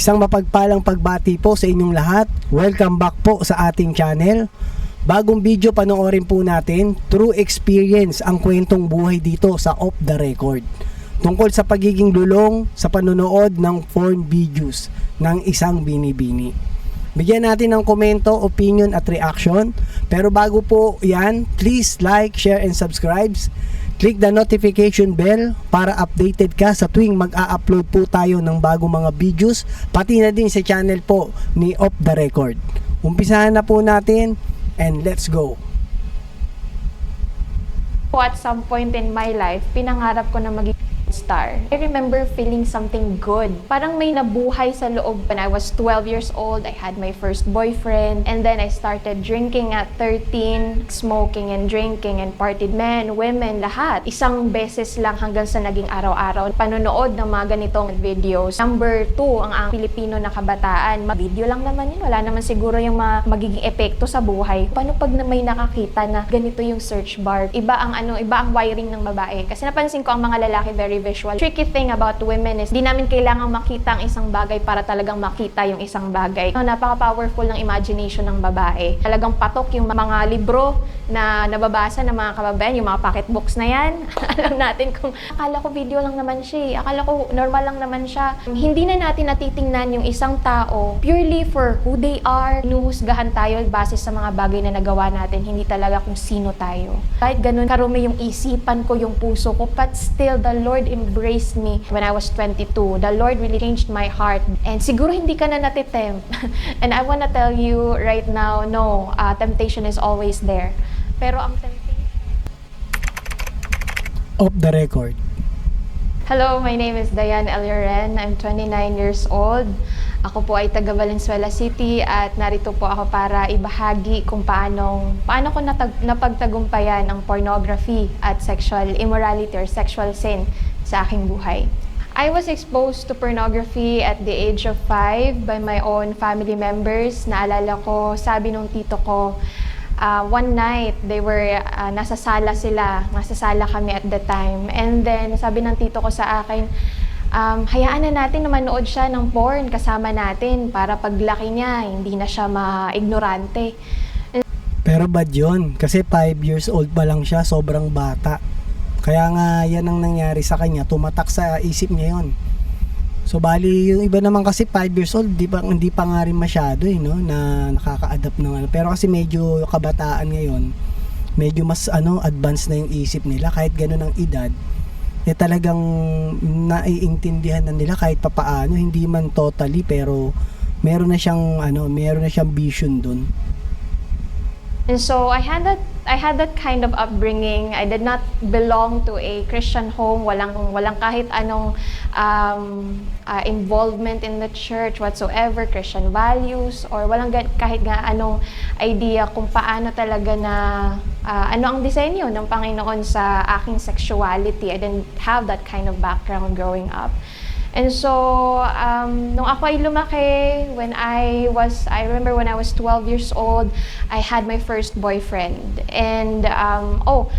Isang mapagpalang pagbati po sa inyong lahat. Welcome back po sa ating channel. Bagong video panoorin po natin, true experience ang kwentong buhay dito sa Off the Record. Tungkol sa pagiging lulong sa panonood ng porn videos ng isang binibini. Bigyan natin ng komento, opinion at reaction. Pero bago po yan, please like, share and subscribe. Click the notification bell para updated ka sa tuwing mag-a-upload po tayo ng bagong mga videos, pati na din sa channel po ni Off the Record. Umpisahan na po natin and let's go! At some point in my life, pinangarap ko na maging star. I remember feeling something good. Parang may nabuhay sa loob. When I was 12 years old, I had my first boyfriend. And then I started drinking at 13, smoking and drinking and partied men, women, lahat. Isang beses lang hanggang sa naging araw-araw. Panonood ng mga ganitong videos. Number 2, ang Pilipino na kabataan. Video lang naman yun. Wala naman siguro yung magiging epekto sa buhay. Paano pag may nakakita na ganito yung search bar? Iba ang wiring ng babae. Kasi napansin ko ang mga lalaki very visual. Tricky thing about women is di namin kailangang makita ang isang bagay para talagang makita yung isang bagay. Napaka-powerful ng imagination ng babae. Talagang patok yung mga libro na nababasa ng mga kababayan, yung mga pocket books na yan. Alam natin kung akala ko video lang naman siya. Akala ko normal lang naman siya. Hindi na natin natitingnan yung isang tao purely for who they are. Inuhusgahan tayo base sa mga bagay na nagawa natin, hindi talaga kung sino tayo. Kahit ganun karumi yung isipan ko, yung puso ko, but still the Lord embraced me when I was 22. The Lord really changed my heart. And siguro hindi ka na natitempt. And I wanna tell you right now, no, temptation is always there. Pero ang temptation... Off the Record. Hello, my name is Diane Elioren. I'm 29 years old. Ako po ay taga Valenzuela City at narito po ako para ibahagi kung paano ko napagtagumpayan ang pornography at sexual immorality or sexual sin sa aking buhay. I was exposed to pornography at the age of 5 by my own family members. Naalala ko, sabi nung tito ko, one night, nasa sala kami at the time. And then, sabi ng tito ko sa akin, hayaan na natin na manood siya ng porn kasama natin para paglaki niya, hindi na siya ma-ignorante. Pero bad yun, kasi 5 years old pa lang siya, sobrang bata. Kaya nga yan ang nangyari sa kanya, tumatak sa isip niya yun. So bali, yung iba naman kasi 5 years old, hindi pa nga rin masyado no, na nakaka-adapt ng ano. Pero kasi medyo kabataan ngayon, medyo mas advanced na yung isip nila, kahit ganun ang edad. Talagang naiintindihan na nila kahit papaano, hindi man totally, pero meron na siyang vision dun. And so I had that kind of upbringing. I did not belong to a Christian home. Walang kahit anong involvement in the church whatsoever, Christian values, or walang kahit anong idea kung paano talaga na ano ang disenyo ng Panginoon sa aking sexuality. I didn't have that kind of background growing up. And so, nung ako ay lumaki, I remember when I was 12 years old, I had my first boyfriend. And,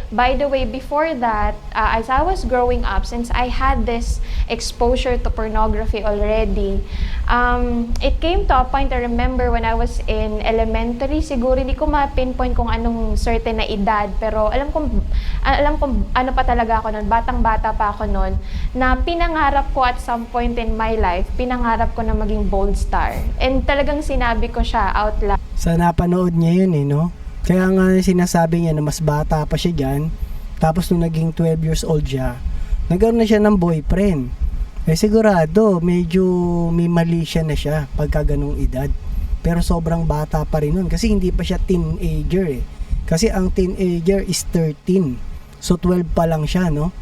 by the way, before that, as I was growing up, since I had this exposure to pornography already, it came to a point, I remember when I was in elementary, siguro hindi ko ma-pinpoint kung anong certain na edad, pero alam ko ano pa talaga ako noon, batang-bata pa ako noon, na pinangarap ko at some point in my life, pinangarap ko na maging bold star. And talagang sinabi ko siya out loud. Sa napanood niya yun no? Kaya nga sinasabi niya na mas bata pa siya dyan, tapos nung naging 12 years old siya, nagkaroon na siya ng boyfriend. Sigurado, medyo may mali siya na siya pagka ganung edad. Pero sobrang bata pa rin nun, kasi hindi pa siya teenager Kasi ang teenager is 13. So 12 pa lang siya, no?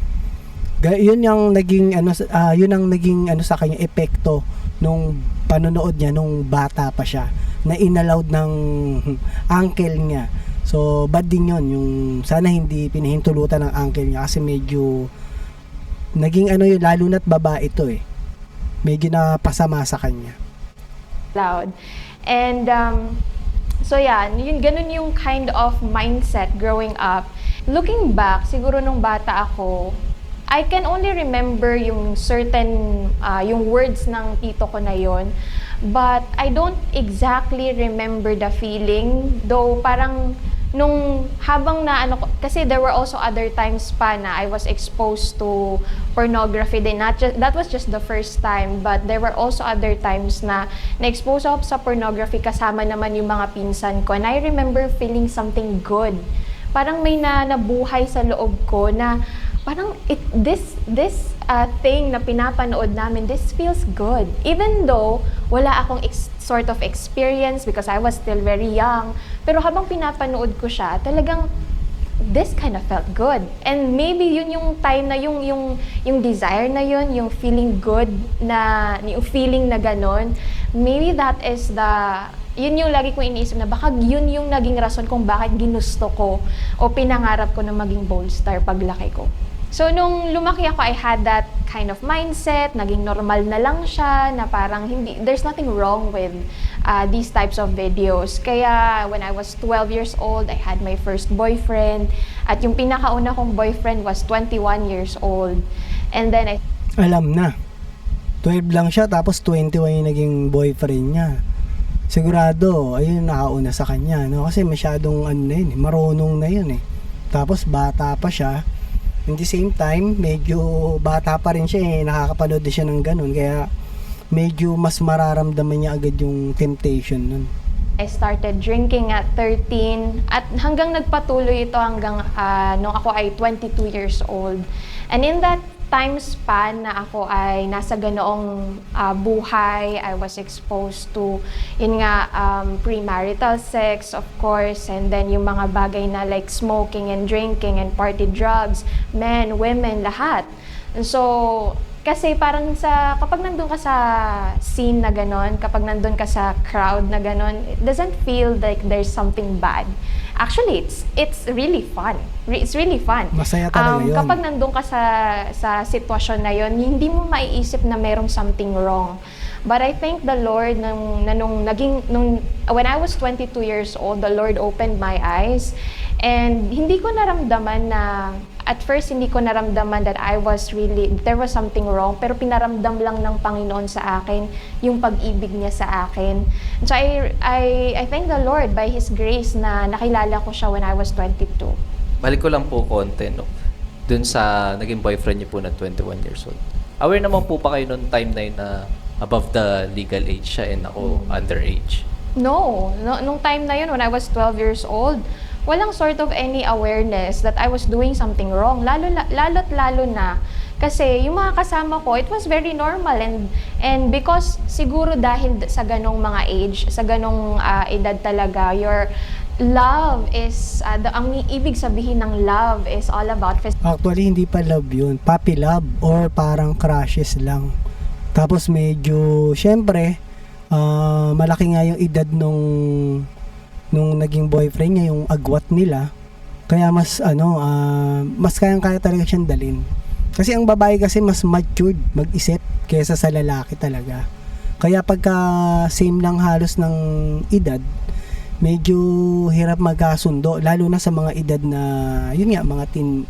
Yun ang naging sa kanya epekto nung panonood niya nung bata pa siya, na inallowed ng uncle niya. So bad din yun, yung sana hindi pinahintulutan ng uncle niya, kasi medyo naging yun, lalo na't babae ito medyo napasama sa kanya. Loud. And so yeah, ganun yung kind of mindset growing up. Looking back, siguro nung bata ako, I can only remember yung certain, yung words ng tito ko na yon. But I don't exactly remember the feeling. Though parang nung habang na ano ko, kasi there were also other times pa na I was exposed to pornography din. That was just the first time, but there were also other times na na-expose ako sa pornography kasama naman yung mga pinsan ko. And I remember feeling something good. Parang may nabuhay sa loob ko na parang this thing na pinapanood namin, this feels good. Even though wala akong sort of experience because I was still very young, pero habang pinapanood ko siya, talagang this kind of felt good. And maybe yun yung time na yung desire na yun, yung feeling good na, yung feeling na ganon, maybe that is yun yung lagi kong iniisip na baka yun yung naging rason kung bakit ginusto ko o pinangarap ko na maging Bold Star paglaki ko. So, nung lumaki ako, I had that kind of mindset, naging normal na lang siya, na parang there's nothing wrong with these types of videos. Kaya, when I was 12 years old, I had my first boyfriend, at yung pinakauna kong boyfriend was 21 years old. And then, Alam na. 12 lang siya, tapos 21 yung naging boyfriend niya. Sigurado, ayun nakauna sa kanya, no? Kasi masyadong marunong na yun eh. Tapos bata pa siya. In the same time, medyo bata pa rin siya eh. Nakakapanood din siya ng ganun. Kaya medyo mas mararamdaman niya agad yung temptation nun. I started drinking at 13 at hanggang nagpatuloy ito hanggang nung ako ay 22 years old. And in that time span na ako ay nasa ganoong buhay, I was exposed to premarital sex, of course, and then yung mga bagay na like smoking and drinking and party drugs, men, women, lahat. And so, kasi parang kapag nandun ka sa scene na ganon, kapag nandun ka sa crowd na ganon, it doesn't feel like there's something bad. Actually, it's really fun. It's really fun. Masaya talaga yun. Kapag nandun ka sa sitwasyon na yun, hindi mo maiisip na merong something wrong. But I thank the Lord when I was 22 years old, the Lord opened my eyes. And at first, hindi ko naramdaman that there was something wrong, pero pinaramdam lang ng Panginoon sa akin yung pag-ibig niya sa akin. And so I thank the Lord by His grace na nakilala ko siya when I was 22. Balik ko lang po konti, no? Dun sa naging boyfriend niyo po na 21 years old. Aware naman po pa kayo noong time na yun na above the legal age siya and ako underage? No, nung time na yun, when I was 12 years old, walang sort of any awareness that I was doing something wrong. Lalo na kasi yung mga kasama ko, it was very normal and because siguro dahil sa ganong mga age, sa ganong edad talaga, your love is, ang ibig sabihin ng love is all about Actually, hindi pa love yun. Puppy love or parang crushes lang. Tapos medyo, syempre, malaki nga yung edad nung naging boyfriend niya, yung agwat nila. Kaya mas kayang-kaya talaga siyang dalin. Kasi ang babae kasi mas matured mag-isip kaysa sa lalaki talaga. Kaya pagka same lang halos ng edad, medyo hirap magkasundo, lalo na sa mga edad na yun nga, mga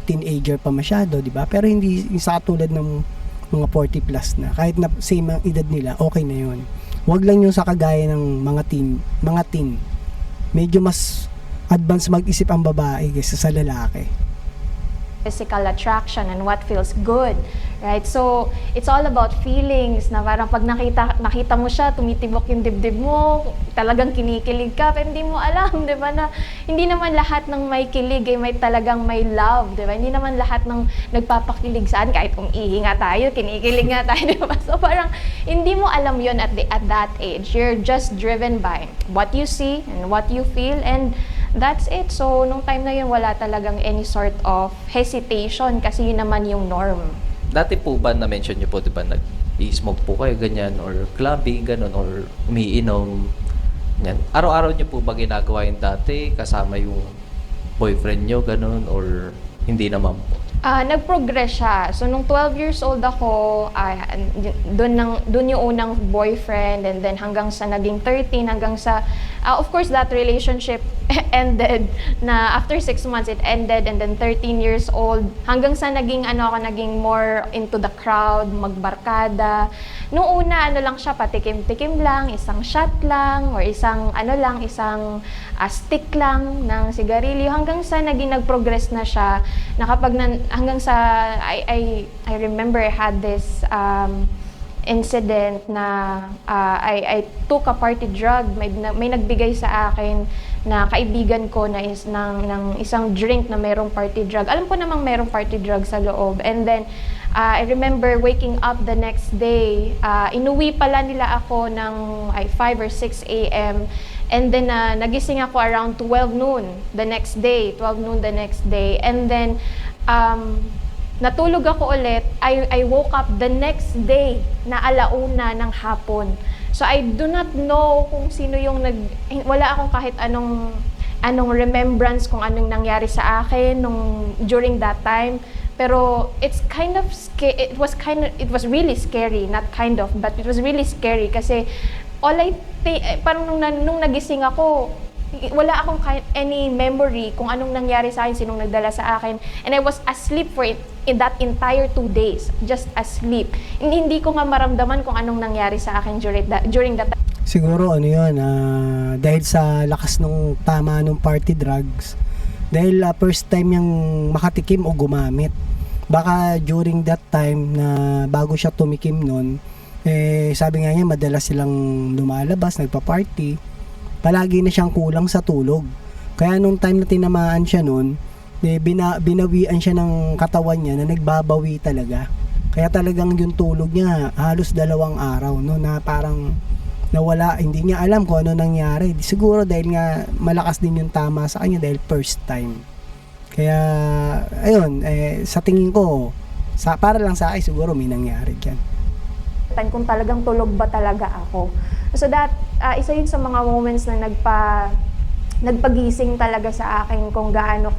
teenager pa masyado, di ba? Pero hindi sa katulad ng mga 40 plus na. Kahit na same ang edad nila, okay na yun. Huwag lang yung sa kagaya ng mga teen. Medyo mas advance mag-isip ang babae kaysa sa lalaki. Physical attraction and what feels good, right? So, it's all about feelings na parang pag nakita mo siya, tumitibok yung dibdib mo, talagang kinikilig ka, pero hindi mo alam, di ba, na hindi naman lahat ng may kilig ay talagang may love, di ba? Hindi naman lahat ng nagpapakilig saan, kahit umiihi nga tayo, kinikilig nga tayo, di ba? So, parang hindi mo alam yun at that age. You're just driven by what you see and what you feel, and that's it. So, nung time na yun, wala talagang any sort of hesitation kasi yun naman yung norm. Dati po ba na-mention niyo po, di ba, nag-i-smoke po kayo, ganyan, or clubbing, ganun, or umiinom, yan. Araw-araw niyo po ba ginagawa yung dati kasama yung boyfriend niyo, ganun, or hindi naman po? Nag-progress siya. So, nung 12 years old ako, doon yung unang boyfriend, and then hanggang sa naging 13, hanggang sa, of course, that relationship ended, na after 6 months, it ended, and then 13 years old, hanggang sa naging more into the crowd, magbarkada. Nung una, lang siya, patikim-tikim lang, isang shot lang, or isang stick lang ng sigarilyo, hanggang sa nag-progress na siya, na kapag hanggang sa, I remember I had this incident na I took a party drug. May nagbigay sa akin na kaibigan ko na ng isang drink na merong party drug. Alam ko namang merong party drug sa loob. And then, I remember waking up the next day. Inuwi pala nila ako ng 5 or 6 a.m. And then, nagising ako around 12 noon the next day. And then, natulog ako ulit. I woke up the next day na 1:00 ng hapon. So, I do not know kung sino yung wala akong kahit anong remembrance kung anong nangyari sa akin during that time. Pero it's kind of it was really scary, not kind of, but it was really scary kasi parang nung nagising ako, wala akong any memory kung anong nangyari sa akin, sinong nagdala sa akin. And I was asleep for in that entire 2 days, just asleep. Hindi ko nga maramdaman kung anong nangyari sa akin during that time. Siguro yun, dahil sa lakas nung tama nung party drugs, dahil first time niyang makatikim o gumamit. Baka during that time na bago siya tumikim nun, sabi nga niya madalas silang lumalabas, nagpa-party, palagi na siyang kulang sa tulog. Kaya nung time na tinamaan siya nun, binawian siya ng katawan niya na nagbabawi talaga. Kaya talagang yung tulog niya halos 2 araw, no, na parang nawala, hindi niya alam kung ano nangyari. Siguro dahil nga malakas din yung tama sa kanya dahil first time. Kaya ayun, sa tingin ko, para lang sa akin siguro may nangyari diyan. Kung talagang tulog ba talaga ako. So that isa yun sa mga moments na nagpagising talaga sa akin kung gaano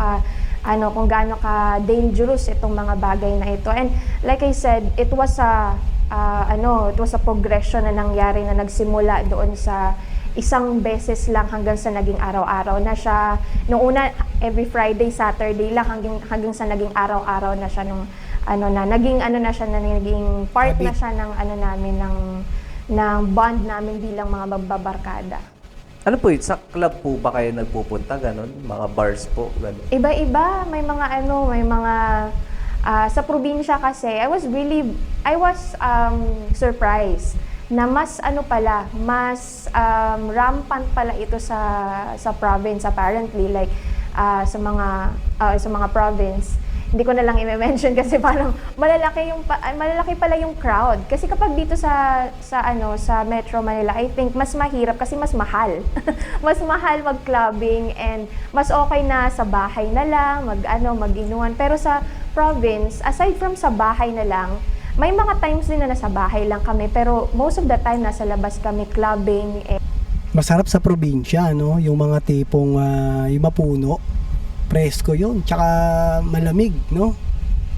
ka dangerous itong mga bagay na ito. And like I said, it was a progression na nangyari na nagsimula doon sa isang beses lang hanggang sa naging araw-araw na siya. Noong una, every Friday, Saturday lang hanggang sa naging araw-araw na siya naging part na siya ng namin ng bond namin bilang mga magbabarkada. Ano po yun? Sa club po ba kayo nagpupunta? Ganon? Mga bars po? Ganon? Iba-iba. May mga sa probinsya kasi, I was surprised na mas rampant pala ito sa province apparently, like sa mga province. Hindi ko na lang i-mention kasi parang malalaki pala yung crowd. Kasi kapag dito sa Metro Manila, I think mas mahirap kasi mas mahal. Mas mahal mag-clubbing, and mas okay na sa bahay na lang, mag-inuman. Pero sa province, aside from sa bahay na lang, may mga times din na nasa bahay lang kami, pero most of the time nasa labas kami clubbing. Masarap sa probinsya, no? Yung mga tipong yung mapuno, presko yun, tsaka malamig, no?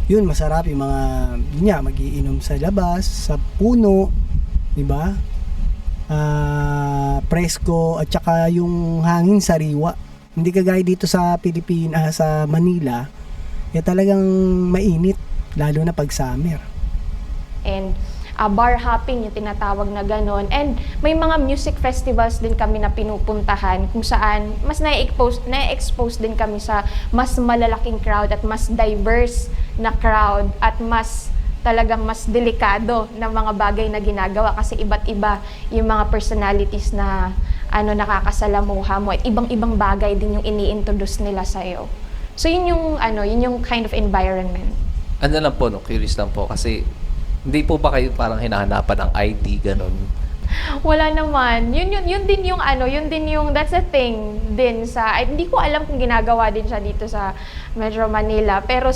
Yun, masarap yung mga magiinom sa labas, sa puno, di ba? Presko, at tsaka yung hangin sariwa. Hindi kagaya dito sa Pilipinas, sa Manila, talagang mainit, lalo na pag summer. And bar hopping, yung tinatawag na ganon. And may mga music festivals din kami na pinupuntahan kung saan mas na-expose din kami sa mas malalaking crowd at mas diverse na crowd at talagang mas delikado na mga bagay na ginagawa kasi iba't iba yung mga personalities na nakakasalamuha mo at ibang-ibang bagay din yung ini-introduce nila sa iyo. So yun yung kind of environment. Ano lang po, curious lang po kasi hindi po ba kayo parang hinahanapan ng ID, ganon? Wala naman. Yun din yung, that's a thing din hindi ko alam kung ginagawa din siya dito sa Metro Manila. Pero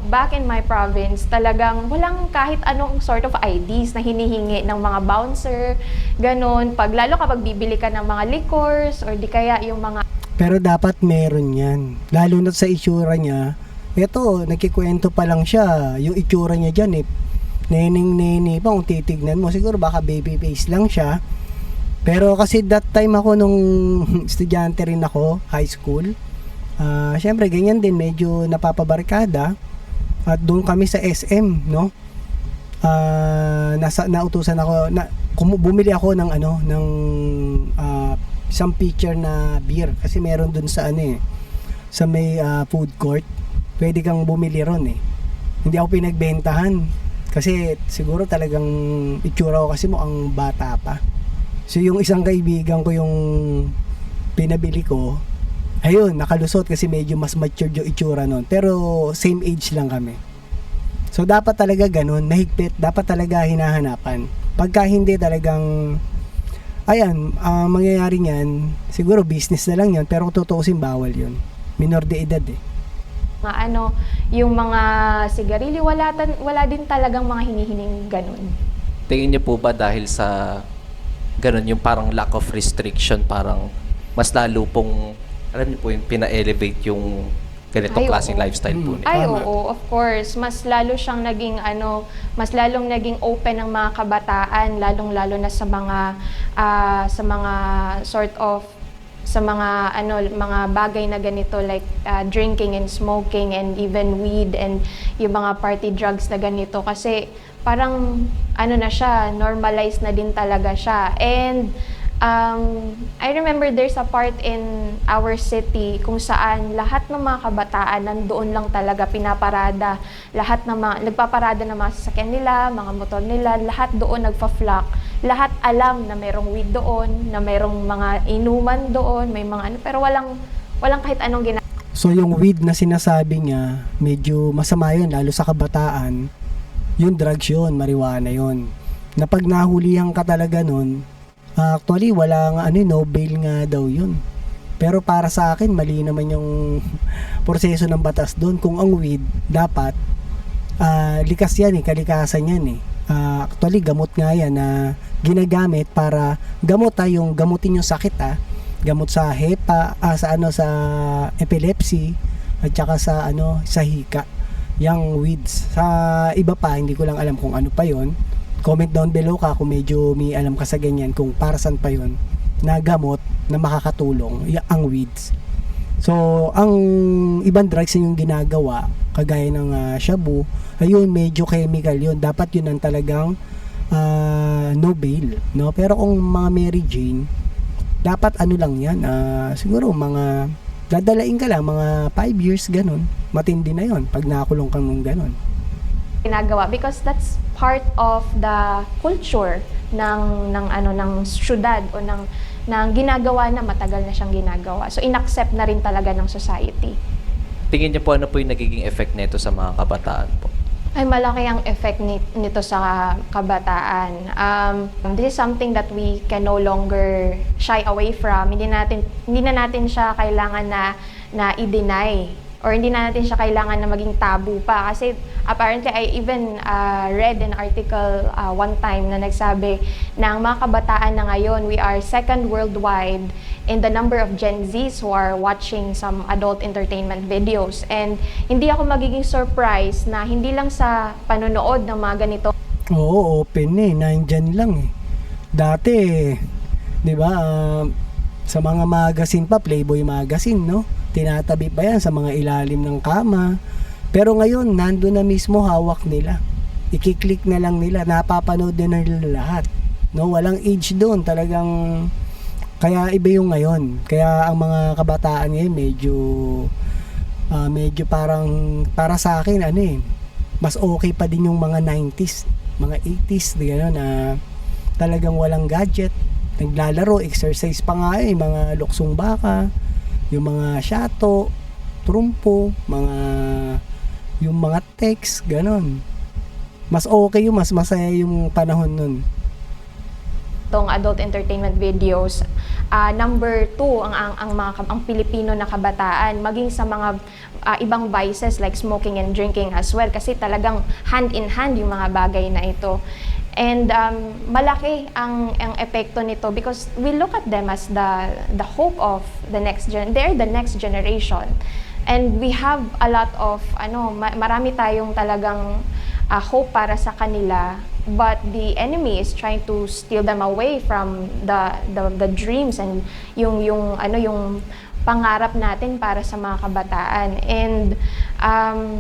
back in my province, talagang walang kahit anong sort of IDs na hinihingi ng mga bouncer, ganon. Lalo kapag bibili ka ng mga liquors or di kaya yung mga... Pero dapat meron yan. Lalo na sa itsura niya, Eto, nagkikwento pa lang siya. Yung itsura niya dyan neneng-nene pa kung titignan mo. Siguro baka baby face lang siya. Pero kasi that time ako nung estudyante rin ako, high school. Syempre ganyan din, medyo napapabarkada. At doon kami sa SM, no? Nautusan ako bumili ako ng isang pitcher na beer kasi meron doon sa sa may food court. Pwede kang bumili ron Hindi ako pinagbentahan kasi siguro talagang itsura ko kasi mo ang bata pa. So yung isang kaibigan ko yung pinabili ko, ayun, nakalusot kasi medyo mas matured yung itsura nun. Pero same age lang kami. So dapat talaga ganun, mahigpit, dapat talaga hinahanapan. Pagka hindi talagang, mangyayari niyan, siguro business na lang yun, pero kung tutuusin bawal yun. Minor de edad yung mga sigarilyo, wala din talagang mga hinihining ganun. Tingin niyo po ba dahil sa ganun yung parang lack of restriction, parang mas lalo pong, alam niyo po yung pina-elevate yung ganitong klaseng lifestyle po nila? Ay, Tama. oo, of course. Mas lalo siyang naging mas lalong naging open ang mga kabataan, lalong-lalo na sa mga sort of sa mga bagay na ganito like drinking and smoking and even weed and yung mga party drugs na ganito kasi parang na siya, normalized na din talaga siya. And I remember there's a part in our city kung saan lahat ng mga kabataan nandoon lang talaga pinaparada. Lahat ng nagpaparada ng mga sasakyan nila, mga motor nila, lahat doon nagfa-flock. Lahat alam na merong weed doon, na merong mga inuman doon, may mga pero walang kahit anong ginagawa. So yung weed na sinasabi niya, medyo masama yun, lalo sa kabataan. Yung drugs yun, marijuana yun. Na pag nahulihan ka talaga nun, actually wala nga no bail nga daw yun. Pero para sa akin, mali naman yung proseso ng batas doon. Kung ang weed, dapat, likas yan kalikasan yan actually, gamot nga yan na ginagamit para gamutin yung sakit gamot sa hepa, sa epilepsy at saka sa hika, yung weeds. Sa iba pa, hindi ko lang alam kung ano pa yon. Comment down below ka kung medyo may alam ka sa ganyan, kung para saan pa yon na gamot na makakatulong ang weeds. So ang ibang drugs yung ginagawa kagaya ng shabu, ayun, medyo chemical yun, dapat yun ang talagang no bail, no? Pero kung mga Mary Jane, dapat lang yan, siguro mga dadalain ka lang mga 5 years ganun, matindi na yon pag nakulong kang ganun. Ginagawa because that's part of the culture ng syudad o ng ginagawa na matagal na siyang ginagawa. So inaccept na rin talaga ng society. Tingin niyo po ano po yung nagiging effect nito sa mga kabataan po? Ay, malaki ang effect nito sa kabataan. This is something that we can no longer shy away from. Hindi na natin siya kailangan na i-deny or hindi na natin siya kailangan na maging tabu pa. Kasi apparently, I even read an article one time na nagsabi na ang mga kabataan na ngayon, we are second worldwide in the number of Gen Zs who are watching some adult entertainment videos. And hindi ako magiging surprised na hindi lang sa panonood ng mga ganito. Oo, open nandyan lang Dati, di ba, sa mga magazine pa, Playboy magazine, no? Tinatabi pa yan sa mga ilalim ng kama. Pero ngayon, nandun na mismo hawak nila. Ikiklik na lang nila, napapanood na nila lahat. No, walang age doon, talagang kaya iba yung ngayon. Kaya ang mga kabataan ngayon medyo parang para sa akin mas okay pa din yung mga 90s, mga 80s, gano'n na talagang walang gadget, naglalaro, exercise pa nga mga luksong baka, yung mga shato, trumpo, yung mga text, ganon. Mas okay mas masaya yung panahon nun. Itong adult entertainment videos, number 2 ang Pilipino na kabataan, maging sa mga ibang vices like smoking and drinking as well, kasi talagang hand in hand yung mga bagay na ito. And malaki ang epekto nito because we look at them as the hope of the next they're the next generation And we have a lot of, marami tayong talagang hope para sa kanila, but the enemy is trying to steal them away from the dreams and yung pangarap natin para sa mga kabataan. And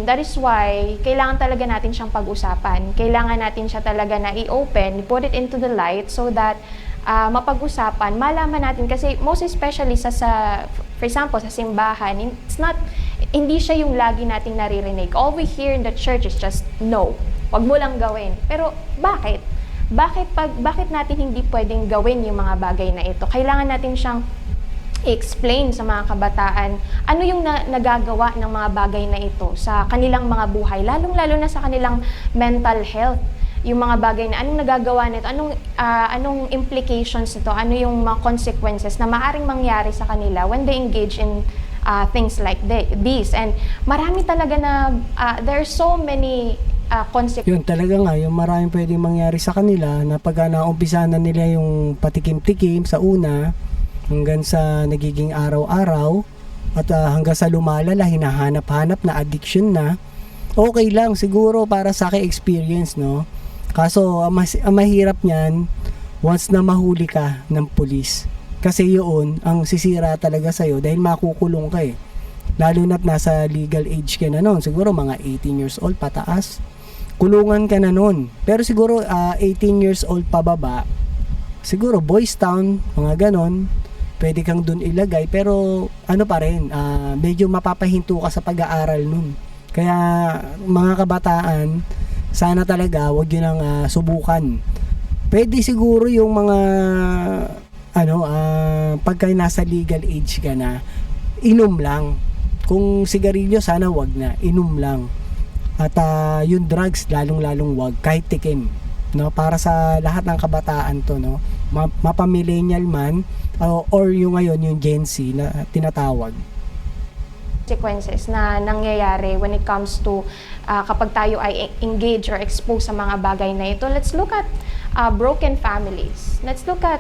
that is why kailangan talaga natin siyang pag-usapan. Kailangan natin siya talaga na i-open, put it into the light so that mapag-usapan, malaman natin. Kasi most especially for example, sa simbahan, hindi siya yung lagi nating naririnig. All we hear in the church is just, no, wag mo lang gawin. Pero bakit? Bakit natin hindi pwedeng gawin yung mga bagay na ito? Kailangan natin siyang i-explain sa mga kabataan ano yung nagagawa ng mga bagay na ito sa kanilang mga buhay, lalong-lalo na sa kanilang mental health. Yung mga bagay na anong nagagawa nito, anong implications nito, ano yung mga consequences na maaring mangyari sa kanila when they engage in things like these. And marami talaga na, there are so many consequences. Yun talaga nga, yung maraming pwedeng mangyari sa kanila na pag naumpisa na nila yung patikim-tikim sa una, hanggang sa nagiging araw-araw at hanggang sa lumalala, hinahanap-hanap na addiction na, okay lang siguro para sa akin experience, no? Kaso ang mahirap niyan once na mahuli ka ng pulis, kasi yun ang sisira talaga sa'yo dahil makukulong ka eh, lalo na't nasa legal age ka na noon, siguro mga 18 years old pataas, kulungan ka na noon. Pero siguro 18 years old pababa, siguro Boys Town, mga ganon, pwede kang dun ilagay, pero ano pa rin, medyo mapapahinto ka sa pag-aaral nun. Kaya mga kabataan, sana talaga wag yun ang subukan. Pwede siguro yung mga pagka nasa legal age ka na, inom lang. Kung sigarilyo, sana wag na, inom lang. At yung drugs, lalong-lalong wag, kahit tikim, no? Para sa lahat ng kabataan to, no? Mapa-millennial man or yung ngayon yung Gen Z na tinatawag. Consequences na nangyayari when it comes to kapag tayo ay engage or expose sa mga bagay na ito. Let's look at broken families. Let's look at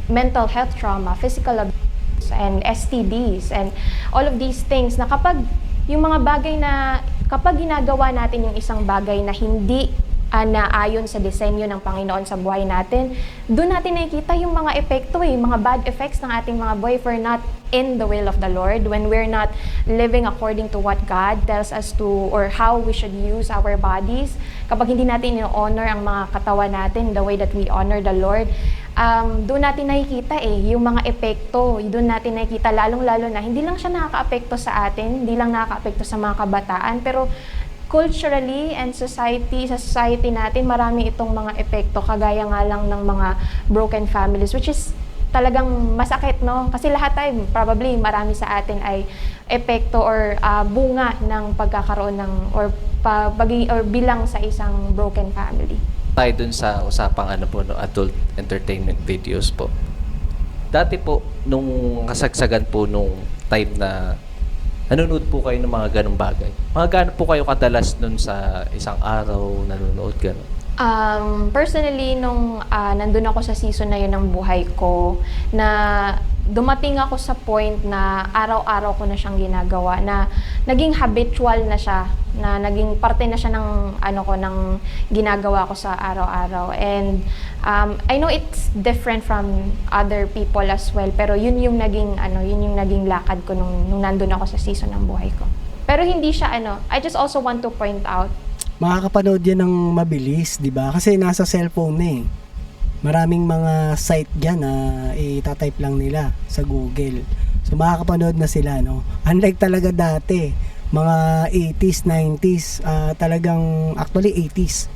mental health trauma, physical abuse, and STDs, and all of these things na kapag ginagawa natin yung isang bagay na hindi na ayon sa disenyo ng Panginoon sa buhay natin, doon natin nakikita yung mga epekto mga bad effects ng ating mga buhay if we're not in the will of the Lord, when we're not living according to what God tells us to, or how we should use our bodies. Kapag hindi natin i-honor ang mga katawan natin the way that we honor the Lord, doon natin nakikita yung mga epekto, doon natin nakikita lalong-lalo na hindi lang siya nakaka-apekto sa atin, hindi lang nakaka-apekto sa mga kabataan, pero culturally and sa society natin, marami itong mga epekto, kagaya nga lang ng mga broken families, which is talagang masakit, no? Kasi lahat tayo, probably marami sa atin ay epekto or bunga ng pagkakaroon ng or bilang sa isang broken family. Tayo dun sa usapang adult entertainment videos po. Dati po, nung kasagsagan po nung time na nanonood po kayo ng mga ganong bagay, mga gano'n po kayo kadalas nun sa isang araw nanonood gano'n? Personally, nung nandun ako sa season na yun ng buhay ko, na dumating ako sa point na araw-araw ko na siyang ginagawa, na naging habitual na siya, na naging parte na siya ng ng ginagawa ko sa araw-araw. And I know it's different from other people as well, pero yun yung naging lakad ko nung nandun ako sa season ng buhay ko. Pero hindi siya I just also want to point out, Makakapanood yan ng mabilis, di ba? Kasi nasa cellphone na eh. Maraming mga site dyan na itatype lang nila sa Google. So makakapanood na sila, no? Unlike talaga dati, mga 80s, 90s, talagang, actually 80s.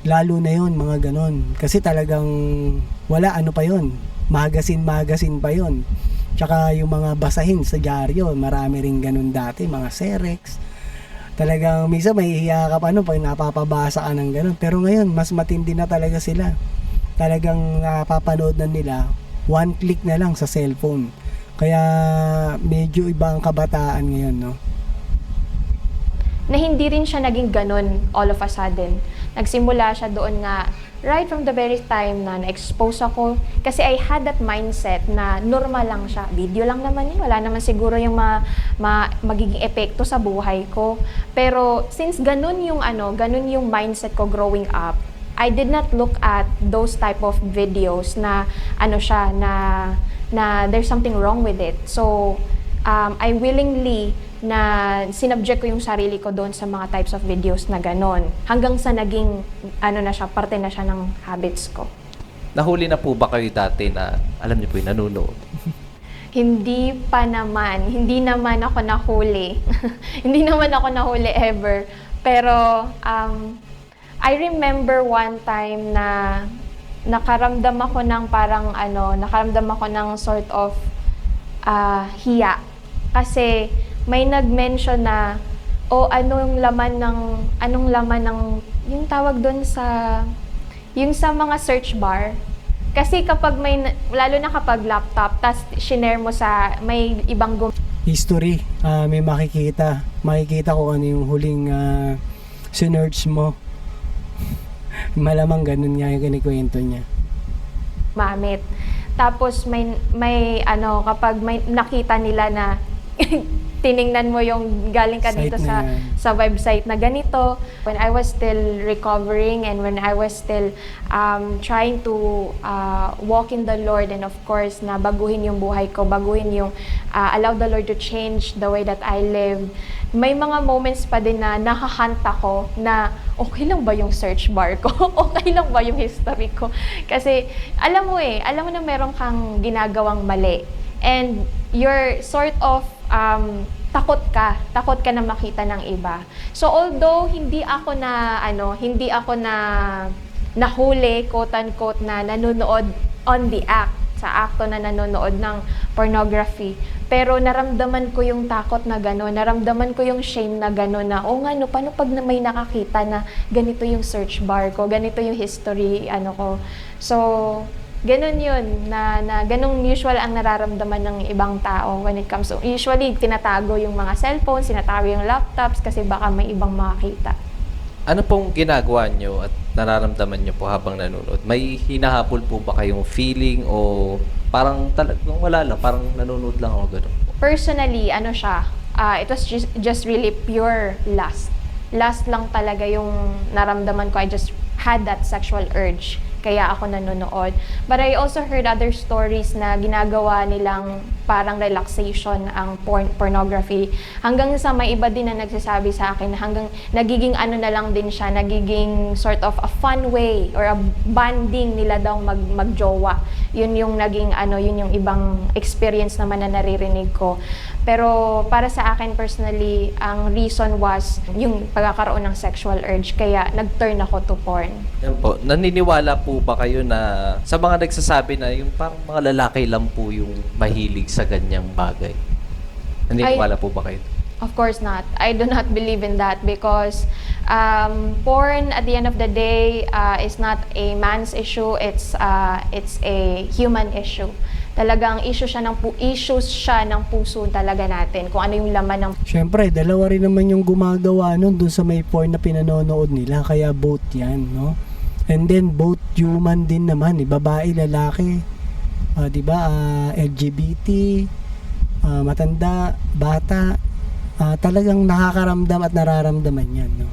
Lalo na yon mga ganon. Kasi talagang wala, pa yon, magazine pa yon. Tsaka yung mga basahin sa dyaryo, marami rin ganon dati, mga Serex. Talagang minsan mahihiya ka pa pag napapabasa ka ng ganon. Pero ngayon, mas matindi na talaga sila. Talagang napapanood na nila, one click na lang sa cellphone. Kaya medyo iba ang kabataan ngayon, no? na hindi rin siya naging ganon all of a sudden. Nagsimula siya doon nga, right from the very time na na-expose ako, kasi I had that mindset na normal lang siya. Video lang naman yun, wala naman siguro yung magiging epekto sa buhay ko. Pero since ganun yung mindset ko growing up, I did not look at those type of videos na na there's something wrong with it. So, I willingly na sinubject ko yung sarili ko doon sa mga types of videos na ganon. Hanggang sa naging, parte na siya ng habits ko. Nahuli na po ba kayo dati na, alam niyo po yung nanonood? Hindi naman ako nahuli. Hindi naman ako nahuli ever. Pero, I remember one time na nakaramdam ako ng sort of hiya. Kasi may nag-mention na, anong laman ng, yung tawag doon yung sa mga search bar. Kasi kapag lalo na kapag laptop, tas shinare mo may ibang History, may makikita kung ano yung huling sinearch mo. Malamang ganun nga yung kinikwento niya. Mamit. Tapos kapag may nakita nila na tiningnan mo yung galing ka dito sa website na ganito. When I was still recovering and when I was still trying to walk in the Lord, and of course na baguhin yung buhay ko, allow the Lord to change the way that I live, may mga moments pa din na nakahunt ako na okay lang ba yung search bar ko? Okay lang ba yung history ko? Kasi alam mo na meron kang ginagawang mali. And you're sort of takot ka na makita ng iba. So although hindi ako na nahuli, quote unquote, na nanonood on the act, sa akto na nanonood ng pornography, pero naramdaman ko yung takot na gano'n, naramdaman ko yung shame na gano'n na, paano pag may nakakita na ganito yung search bar ko, ganito yung history, ko. So, ganun yun, na ganung usual ang nararamdaman ng ibang tao when it comes to, usually tinatago yung mga cellphones, tinatago yung laptops kasi baka may ibang makakita. Ano pong ginagawa nyo at nararamdaman nyo po habang nanonood? May hinahabol po ba kayong feeling o parang talagang wala lang, parang nanonood lang ako gano'n po? Personally, it was just really pure lust. Lust lang talaga yung naramdaman ko. I just had that sexual urge. Kaya ako nanonood. But I also heard other stories na ginagawa nilang parang relaxation ang pornography. Hanggang sa may iba din na nagsasabi sa akin na hanggang nagiging na lang din siya, nagiging sort of a fun way or a bonding nila daw magjowa. Yun yung naging yun yung ibang experience naman na naririnig ko. Pero para sa akin personally, ang reason was yung pagkakaroon ng sexual urge. Kaya nag-turn ako to porn. Yan po. Naniniwala po ba kayo na sa mga nagsasabi na yung parang mga lalaki lang po yung mahilig sa ganyang bagay? Naniniwala po ba kayo? Of course not. I do not believe in that because porn at the end of the day is not a man's issue. It's a human issue. Talagang issues siya ng puso talaga natin kung ano yung laman ng. Siyempre, dalawa rin naman yung gumagawa nun dun sa may porn na pinanonood nila, kaya both yan, no? And then both human din naman, babae, lalaki, 'di ba? LGBT, matanda, bata, talagang nakakaramdam at nararamdaman yan, no?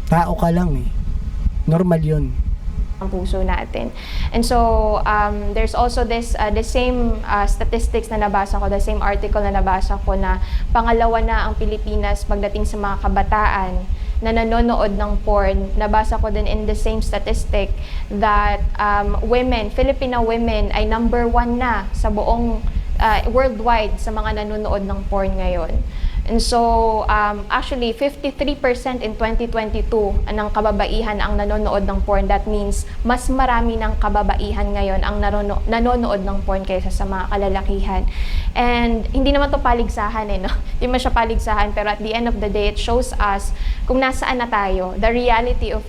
Tao ka lang normal yun Ang puso natin. And so, there's also the same statistics na nabasa ko, the same article na nabasa ko na pangalawa na ang Pilipinas pagdating sa mga kabataan na nanonood ng porn. Nabasa ko din in the same statistic that Filipino women ay number 1 na sa buong worldwide sa mga nanonood ng porn ngayon. And so, actually, 53% in 2022 ng kababaihan ang nanonood ng porn. That means, mas marami ng kababaihan ngayon ang nanonood ng porn kaysa sa mga kalalakihan. And hindi naman to paligsahan no? Hindi man siya paligsahan, pero at the end of the day, it shows us kung nasaan na tayo, the reality of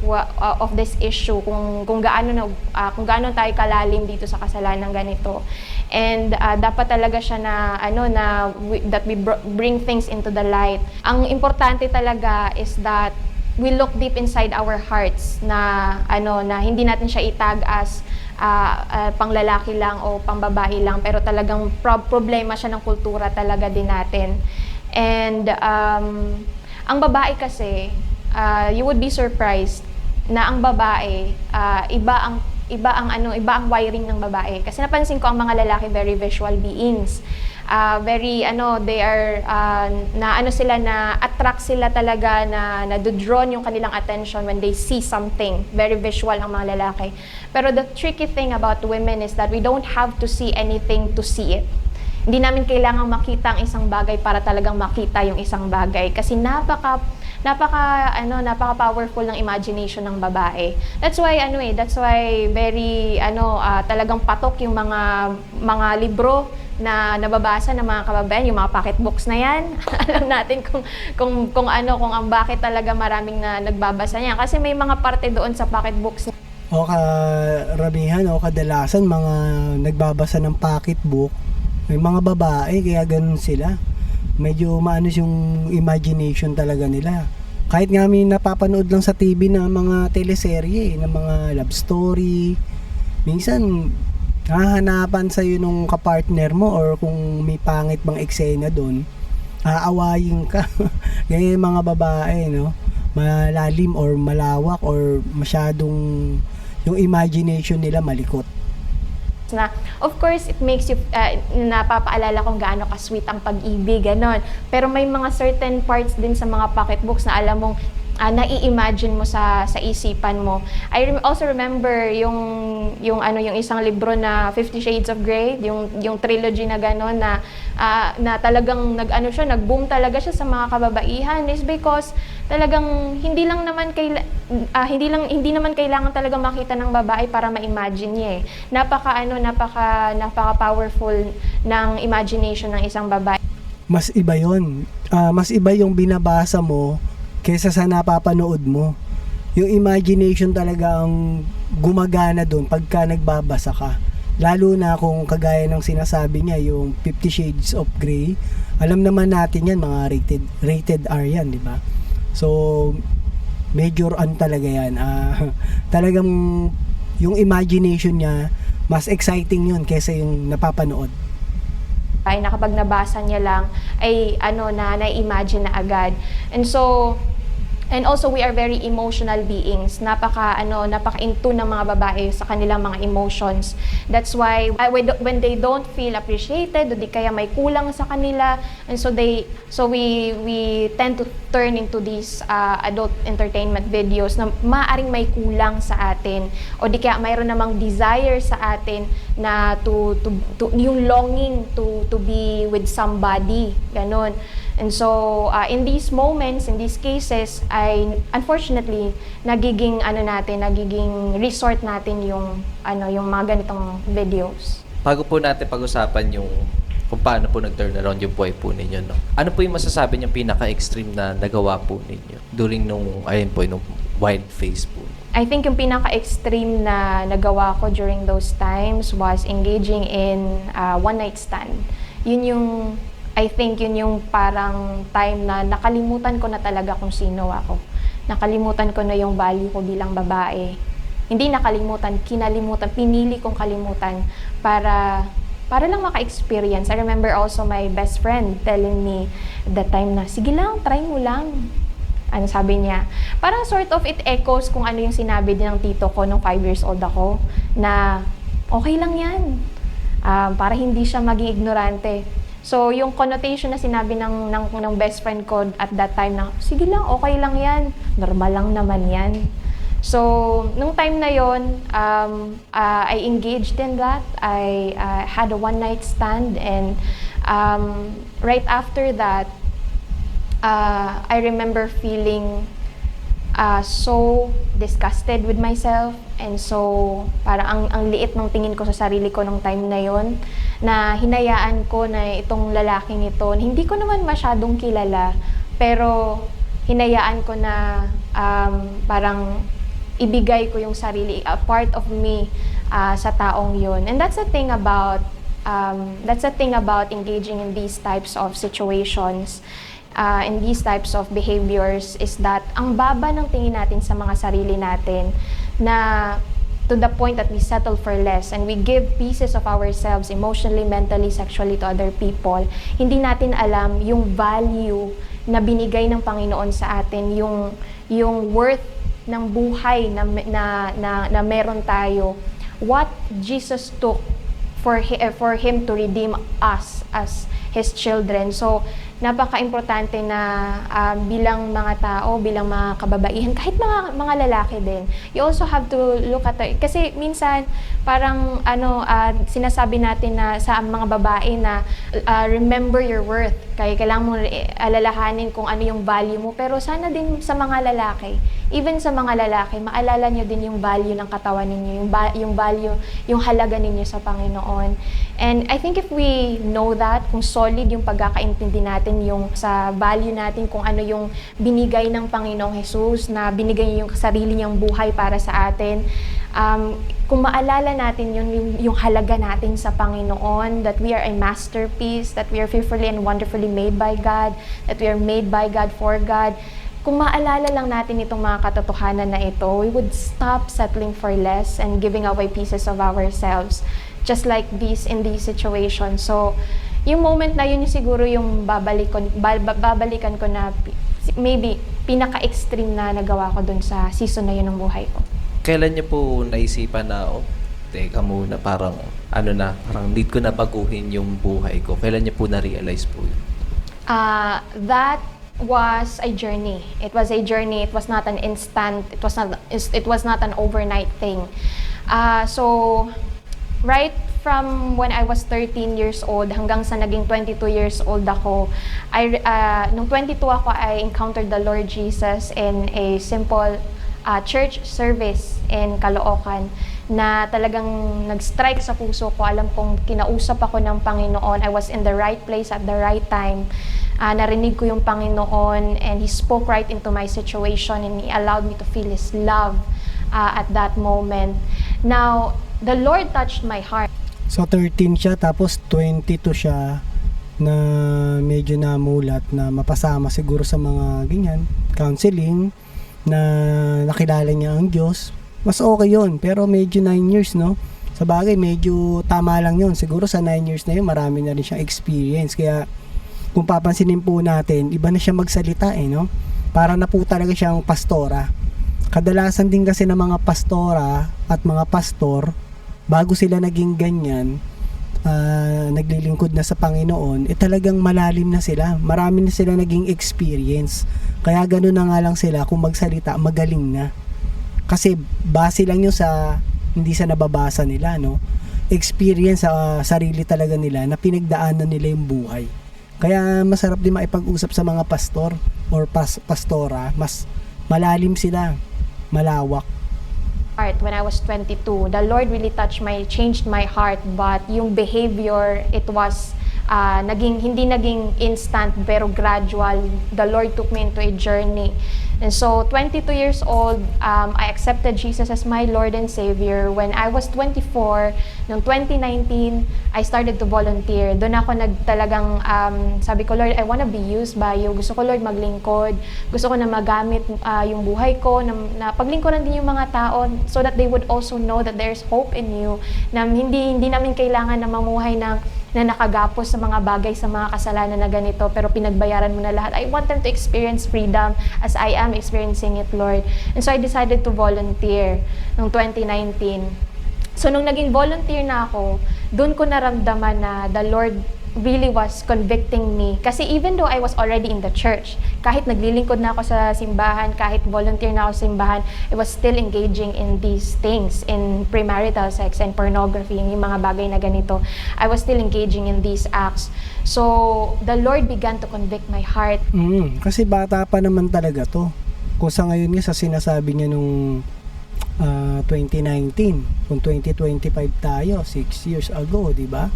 this issue, kung gaano tayo kalalim dito sa kasalanan ganito. And dapat talaga siya that we bring things into the light. Ang importante talaga is that we look deep inside our hearts na na hindi natin siya itag as panglalaki lang o pangbabae lang, pero talagang problema siya ng kultura talaga din natin. And ang babae kasi, you would be surprised na ang babae, iba ang wiring ng babae. Kasi napansin ko ang mga lalaki very visual beings. They are na attract sila talaga, na do-drawn yung kanilang attention when they see something. Very visual ang mga lalaki. Pero the tricky thing about women is that we don't have to see anything to see it. Hindi namin kailangang makita ang isang bagay para talagang makita yung isang bagay, kasi napaka powerful ng imagination ng babae. That's why very talagang patok yung mga libro na nababasa ng mga kababayan, yung mga pocketbooks na yan. Alam natin kung ang bakit talaga maraming na nagbabasa niyan, kasi may mga parte doon sa pocketbooks. O karamihan o kadalasan mga nagbabasa ng pocketbook, may mga babae, kaya ganun sila. Medyo maano yung imagination talaga nila. Kahit nga may napapanood lang sa TV na mga teleserye, na mga love story, minsan hahanapan sa'yo nung kapartner mo, or kung may pangit bang eksena doon, aawayin ka. Kaya yung mga babae, no, malalim or malawak or masyadong yung imagination nila malikot. Na of course it makes you napapaalala kung gaano ka-sweet ang pag-ibig, ganon. Pero may mga certain parts din sa mga pocketbooks na alam mong nai-imagine mo sa isipan mo. I also remember yung isang libro na 50 Shades of Grey, yung trilogy na ganon, na nag-boom talaga siya sa mga kababaihan, is because talagang hindi naman kailangan talaga makita ng babae para ma-imagine niya eh. Napaka powerful ng imagination ng isang babae. Mas iba yon. Mas iba yung binabasa mo kaysa sa napapanood mo. Yung imagination talaga ang gumagana doon pagka nagbabasa ka. Lalo na kung kagaya ng sinasabi niya, yung 50 Shades of Grey. Alam naman natin yan, mga rated R yan, di ba? So, major talaga yan. Talagang yung imagination niya, mas exciting yun kaysa yung napapanood. Ay na kapag nabasa niya lang ay na-imagine na agad. And also we are very emotional beings. Napaka into ng mga babae sa kanilang mga emotions. That's why when they don't feel appreciated, o di kaya may kulang sa kanila, and so we tend to turn into these adult entertainment videos na maaring may kulang sa atin, o di kaya mayroon namang desire sa atin na to yung longing to be with somebody, ganon. And so, in these moments, in these cases, ay unfortunately nagiging resort natin yung mga ganitong videos. Bago po natin pag-usapan yung kung paano po nag-turn around yung buhay po ninyo, no? Ano po yung masasabi niyong pinaka-extreme na nagawa po ninyo during nung wild phase po? I think yung pinaka-extreme na nagawa ko during those times was engaging in one-night stand. I think yun yung parang time na nakalimutan ko na talaga kung sino ako. Nakalimutan ko na yung value ko bilang babae. Hindi nakalimutan, kinalimutan, pinili kong kalimutan para lang maka-experience. I remember also my best friend telling me that time na, sige lang, try mo lang. Ano sabi niya? Parang sort of it echoes kung ano yung sinabi din ng tito ko nung 5 years old ako, na okay lang yan. Para hindi siya maging ignorante. So, yung connotation na sinabi ng best friend ko at that time na, sige lang, okay lang yan, normal lang naman yan. So, nung time na yon, I engaged in that. I had a one-night stand, and right after that, I remember feeling so disgusted with myself, and so parang ang liit ng tingin ko sa sarili ko nung time na yon, na hinayaan ko na itong lalaking ito, hindi ko naman masyadong kilala, pero hinayaan ko na parang ibigay ko yung sarili, a part of me sa taong yon. And that's the thing about engaging in these types of situations. in these types of behaviors is that ang baba ng tingin natin sa mga sarili natin na to the point that we settle for less and we give pieces of ourselves emotionally, mentally, sexually to other people. Hindi natin alam yung value na binigay ng Panginoon sa atin, yung worth ng buhay na meron tayo. What Jesus took for him to redeem us as his children. So napaka-importante na bilang mga tao, bilang mga kababaihan, kahit mga lalaki din, you also have to look at kasi minsan parang sinasabi natin na sa mga babae na remember your worth, kaya kailangan mo alalahanin kung ano yung value mo, pero sana din sa mga lalaki, even sa mga lalaki, maalala nyo din yung value ng katawan ninyo, yung value, yung halaga ninyo sa Panginoon. And I think if we know that, kung solid yung pagkakaintindi natin yung sa value natin, kung ano yung binigay ng Panginoong Jesus, na binigay yung sarili niyang buhay para sa atin, kung maalala natin yung halaga natin sa Panginoon, that we are a masterpiece, that we are fearfully and wonderfully made by God, that we are made by God for God, kung maalala lang natin itong mga katotohanan na ito, we would stop settling for less and giving away pieces of ourselves, just like in these situations. So, yung moment na yun siguro yung babalikan ko na maybe pinaka-extreme na nagawa ko dun sa season na yun ng buhay ko. Kailan niyo po naisipan na, teka muna, parang need ko na baguhin yung buhay ko? Kailan niyo po na-realize po yun? That was a journey. It was a journey. It was not an instant. It was not an overnight thing. So right from when I was 13 years old hanggang sa naging 22 years old ako, nung 22 ako, I encountered the Lord Jesus in a simple church service in Caloocan na talagang nag-strike sa puso ko. Alam kong kinausap ako ng Panginoon. I was in the right place at the right time. Narinig ko yung Panginoon and He spoke right into my situation and He allowed me to feel His love at that moment. Now, the Lord touched my heart. So 13 siya, tapos 22 siya na medyo namulat na mapasama siguro sa mga ganyan, counseling, na nakilala niya ang Diyos. Mas okay yun, pero medyo 9 years, no? Sa bagay, medyo tama lang yun. Siguro sa 9 years na yun, marami na rin siyang experience. Kaya kung papansinin po natin, iba na siya magsalita, no? Para na po talaga siyang pastora. Kadalasan din kasi ng mga pastora at mga pastor, bago sila naging ganyan, naglilingkod na sa Panginoon, talagang malalim na sila. Marami na sila naging experience. Kaya gano'n na nga lang sila, kung magsalita, magaling na. Kasi base lang yun sa, hindi sa nababasa nila, no? Experience sa sarili talaga nila, na pinagdaanan nila yung buhay. Kaya masarap din maipag-usap sa mga pastor or pastora, mas malalim sila, malawak. When I was 22, the Lord really changed my heart, but yung behavior, it was hindi naging instant pero gradual. The Lord took me into a journey. And so 22 years old, I accepted Jesus as my Lord and Savior. When I was 24, noong 2019, I started to volunteer. Doon ako talagang sabi ko, Lord, I want to be used by you. Gusto ko, Lord, maglingkod. Gusto ko na magamit yung buhay ko, na paglingkuran din yung mga tao so that they would also know that there's hope in you. Na hindi namin kailangan na mamuhay na nakagapos sa mga bagay, sa mga kasalanan na ganito, pero pinagbayaran mo na lahat. I want them to experience freedom as I am experiencing it, Lord. And so I decided to volunteer noong 2019. So nung naging volunteer na ako, doon ko naramdaman na the Lord really was convicting me. Kasi even though I was already in the church, kahit naglilingkod na ako sa simbahan, kahit volunteer na ako sa simbahan, I was still engaging in these things, in premarital sex and pornography, yung mga bagay na ganito. I was still engaging in these acts. So, the Lord began to convict my heart. Kasi bata pa naman talaga to. Kung sa ngayon nga, sa sinasabi niya nung 2019, kung 2025 tayo, 6 years ago, di ba?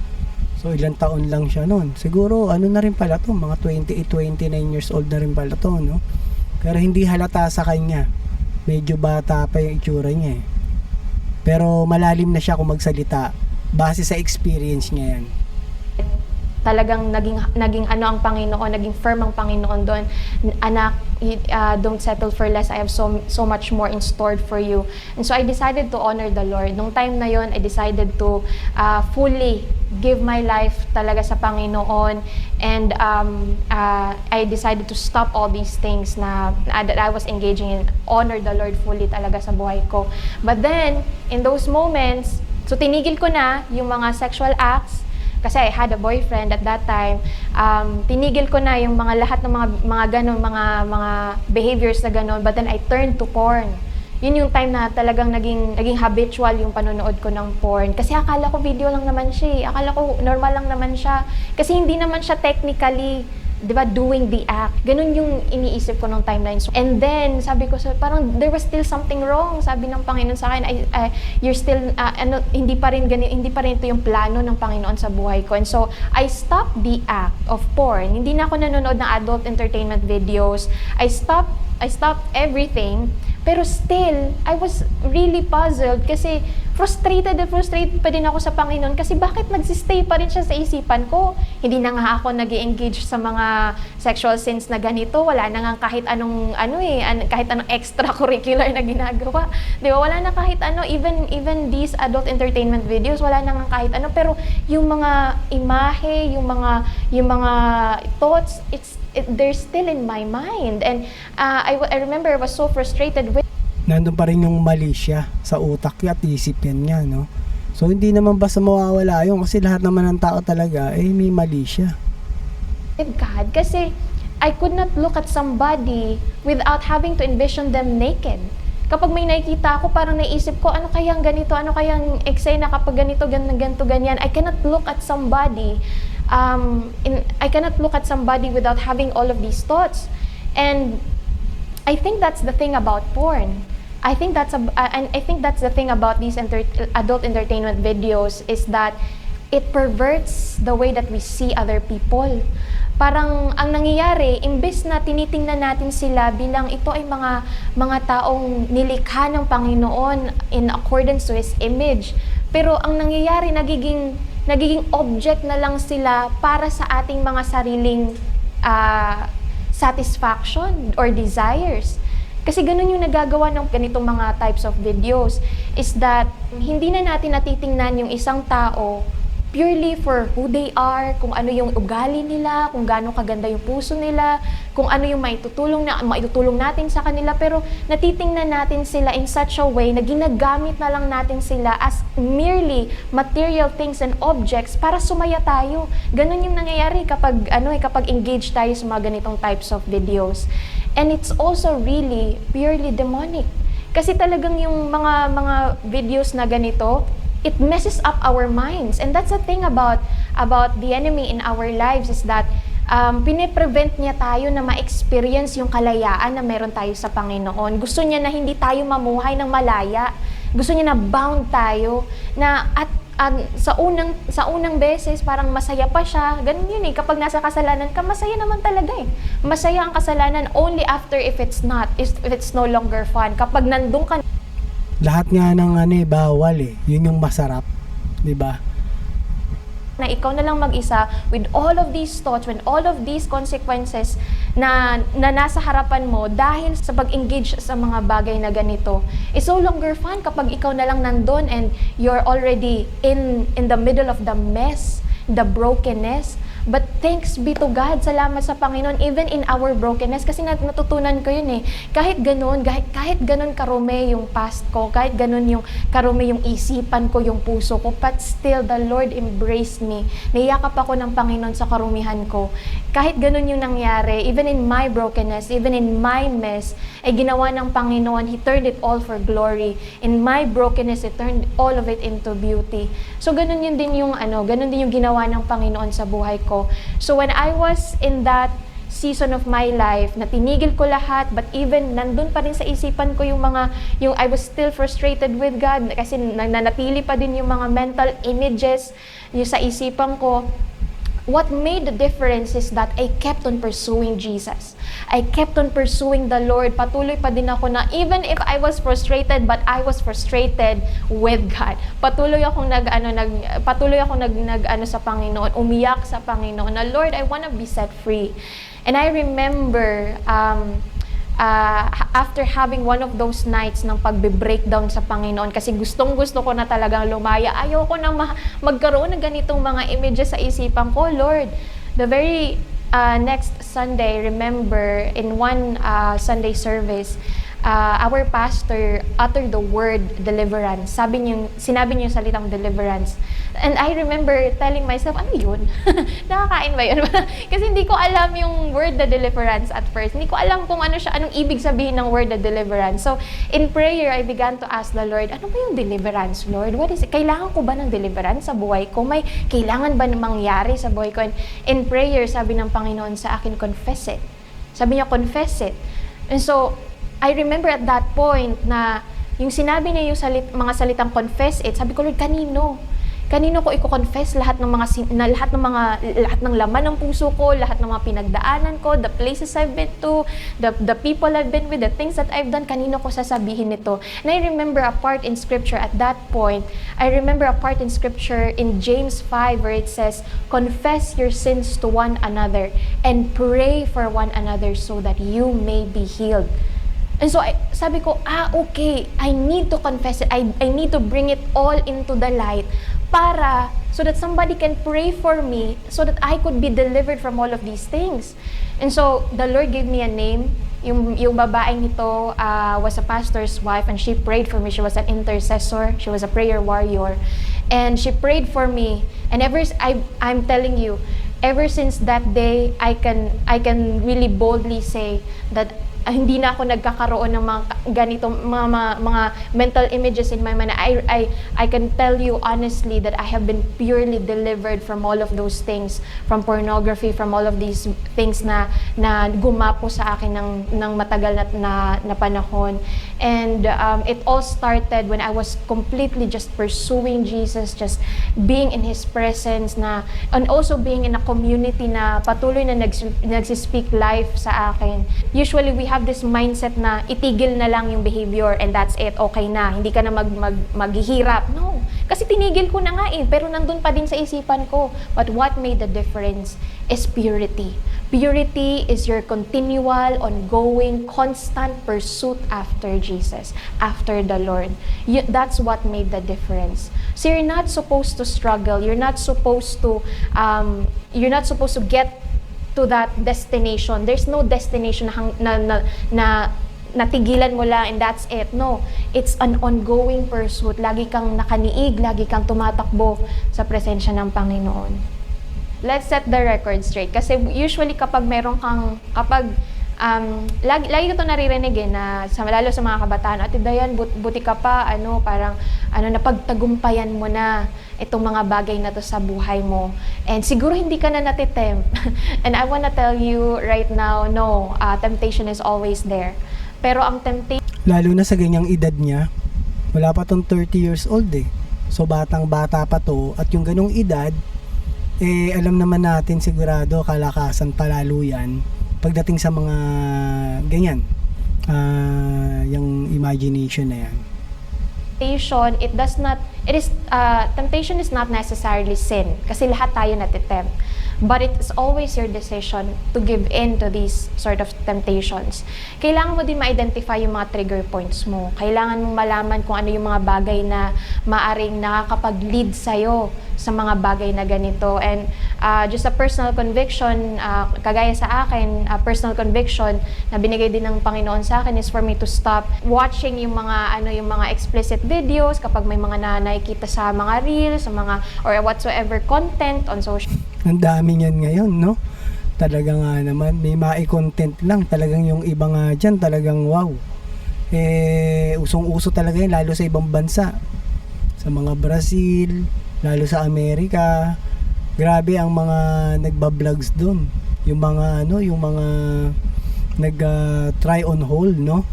So, ilang taon lang siya noon. Siguro, na rin pala to, mga 28, 29 years old na rin pala to, no? Pero hindi halata sa kanya. Medyo bata pa yung itsura niya, eh. Pero malalim na siya kung magsalita. Base sa experience niya yan. talagang naging ano ang Panginoon, naging firm ang Panginoon doon. Anak, don't settle for less. I have so much more in store for you. And so I decided to honor the Lord. Nung time na yon, I decided to fully give my life talaga sa Panginoon, and I decided to stop all these things that I was engaging in, honor the Lord fully talaga sa buhay ko. But then, in those moments, so tinigil ko na yung mga sexual acts, kasi I had a boyfriend at that time. Tinigil ko na yung lahat ng mga ganun, mga behaviors na ganun, but then I turned to porn. Yun yung time na talagang naging habitual yung panonood ko ng porn. Kasi akala ko video lang naman siya, akala ko normal lang naman siya. Kasi hindi naman siya technically, di ba, doing the act. Ganun yung iniisip ko nung timeline. And then, sabi ko, parang there was still something wrong. Sabi ng Panginoon sa akin, you're still, hindi pa rin ito yung plano ng Panginoon sa buhay ko. And so, I stopped the act of porn. Hindi na ako nanonood ng adult entertainment videos. I stopped everything. Pero still, I was really puzzled kasi frustrated pa din ako sa Panginoon kasi bakit nagsistay pa rin siya sa isipan ko? Hindi na nga ako nag-engage sa mga sexual sins na ganito. Wala na nga kahit anong kahit anong extracurricular na ginagawa. Di ba? Wala na kahit ano, even these adult entertainment videos, wala na nga kahit ano. Pero yung mga imahe, yung mga thoughts, they're still in my mind. And I remember I was so frustrated with Nandun pa rin yung mali siya sa utak niya at isipin niya, no? So, hindi naman basta mawawala yun kasi lahat naman ng tao talaga, may mali siya. God. Kasi I could not look at somebody without having to envision them naked. Kapag may nakikita ako, parang naisip ko, ano kayang ganito, ano kayang eksena kapag ganito, ganyan. I cannot look at somebody without having all of these thoughts. And I think that's the thing about porn. I think that's the thing about these adult entertainment videos is that it perverts the way that we see other people. Parang ang nangyayari, imbes na tinitingnan natin sila bilang ito ay mga taong nilikha ng Panginoon in accordance to His image. Pero ang nangyayari, nagiging object na lang sila para sa ating mga sariling satisfaction or desires. Kasi ganun yung nagagawa ng ganitong mga types of videos, is that hindi na natin natitingnan yung isang tao purely for who they are, kung ano yung ugali nila, kung gaano kaganda yung puso nila, kung ano yung maitutulong natin sa kanila, pero natitingnan natin sila in such a way na ginagamit na lang natin sila as merely material things and objects para sumaya tayo. Ganun yung nangyayari kapag engaged tayo sa mga ganitong types of videos. And it's also really purely demonic. Kasi talagang yung mga videos na ganito, it messes up our minds. And that's the thing about the enemy in our lives, is that pine-prevent niya tayo na ma-experience yung kalayaan na meron tayo sa Panginoon. Gusto niya na hindi tayo mamuhay ng malaya. Gusto niya na bound tayo, na at sa unang beses parang masaya pa siya. Ganun yun eh. Kapag nasa kasalanan ka, masaya naman talaga eh. Masaya ang kasalanan only after if it's no longer fun. Kapag nandun ka, Lahat nga ng bawal eh. Yun yung masarap, 'di ba? na ikaw na lang mag-isa with all of these thoughts, with all of these consequences na nasa harapan mo dahil sa pag-engage sa mga bagay na ganito. It's no longer fun kapag ikaw na lang nandun and you're already in the middle of the mess, the brokenness. But thanks be to God, salamat sa Panginoon, even in our brokenness, kasi natutunan ko yun eh. Kahit ganun karume yung past ko, kahit ganun yung karume yung isipan ko, yung puso ko, but still the Lord embraced me. Niyakap ako ng Panginoon sa karumihan ko. Kahit ganun yung nangyari, even in my brokenness, even in my mess, ay ginawa ng Panginoon, He turned it all for glory. In my brokenness, He turned all of it into beauty. So ganun din yung ginawa ng Panginoon sa buhay ko. So when I was in that season of my life, na tinigil ko lahat, but even nandun pa rin sa isipan ko yung I was still frustrated with God, kasi nananatili pa din yung mga mental images yung sa isipan ko. What made the difference is that I kept on pursuing Jesus. I kept on pursuing the Lord. Patuloy pa din ako na even if I was frustrated, but I was frustrated with God. Patuloy akong nag sa Panginoon, umiyak sa Panginoon na, Lord, I want to be set free. And I remember after having one of those nights ng pagbe-breakdown sa Panginoon, kasi gustong-gusto ko na talagang lumaya. Ayoko na magkaroon ng ganitong mga images sa isipan ko, Lord. The very next Sunday, remember, in one Sunday service, our pastor uttered the word deliverance. Sinabi niya yung salitang deliverance. And I remember telling myself, ano yun? Nakakain ba yun? Kasi hindi ko alam yung word the deliverance at first. Hindi ko alam kung ano siya, anong ibig sabihin ng word the deliverance. So, in prayer, I began to ask the Lord, ano ba yung deliverance, Lord? What is it? Kailangan ko ba ng deliverance sa buhay ko? May kailangan ba na mangyari sa buhay ko? And in prayer, sabi ng Panginoon sa akin, confess it. Sabi niya, confess it. And so, I remember at that point na yung sinabi niya yung mga salitang confess it, sabi ko, Lord, kanino? Kanino ko i-confess lahat ng laman ng puso ko, lahat ng mga pinagdaanan ko, the places I've been to, the people I've been with, the things that I've done, kanino ko sasabihin nito? And I remember a part in scripture at that point, in James 5 where it says, confess your sins to one another and pray for one another so that you may be healed. And so, sabi ko, okay, I need to confess it. I need to bring it all into the light so that somebody can pray for me so that I could be delivered from all of these things. And so, the Lord gave me a name. Yung babaeng ito was a pastor's wife and she prayed for me. She was an intercessor. She was a prayer warrior. And she prayed for me. And I'm telling you, ever since that day, I can really boldly say that hindi na ako nagkakaroon ng mga ganitong mga mental images in my mind. I can tell you honestly that I have been purely delivered from all of those things, from pornography, from all of these things na gumapo sa akin ng matagal na panahon. And it all started when I was completely just pursuing Jesus, just being in His presence and also being in a community na patuloy na nagsispeak life sa akin. Usually we have this mindset na itigil na lang yung behavior and that's it, okay na, hindi ka na maghihirap. No, kasi tinigil ko na nga pero nandun pa din sa isipan ko. But what made the difference is purity. Purity is your continual, ongoing, constant pursuit after Jesus, after the Lord. That's what made the difference. So you're not supposed to struggle. You're not supposed to get to that destination. There's no destination na natigilan mo lang and that's it. No, it's an ongoing pursuit. Lagi kang nakaniig, lagi kang tumatakbo sa presensya ng Panginoon. Let's set the record straight. Kasi usually kapag lagi ko ito naririnig na lalo sa mga kabataan, Ate Dayan, buti ka pa, napagtagumpayan mo na itong mga bagay na to sa buhay mo. And siguro hindi ka na natitempt. And I wanna tell you right now, no, temptation is always there. Pero ang temptation, lalo na sa ganyang edad niya, wala pa tong 30 years old So batang-bata pa to at yung ganong edad, alam naman natin sigurado kalakasan palalo yan pagdating sa mga ganyan, yung imagination na yan. Temptation is not necessarily sin kasi lahat tayo natitempt. But it's always your decision to give in to these sort of temptations. Kailangan mo din ma-identify yung mga trigger points mo. Kailangan mong malaman kung ano yung mga bagay na maaring nakakapag-lead sa'yo sa mga bagay na ganito. And just a personal conviction, kagaya sa akin, personal conviction na binigay din ng Panginoon sa akin is for me to stop watching yung mga explicit videos kapag may mga nakikita sa mga reels, sa mga or whatsoever content on social. Ang dami niyan ngayon, no? Talaga nga naman, may mai-content lang. Talagang yung iba nga dyan, talagang wow. Usong-uso talaga yan, lalo sa ibang bansa. Sa mga Brazil, lalo sa Amerika. Grabe ang mga nagba-vlogs doon. Yung mga nag-try on haul, no?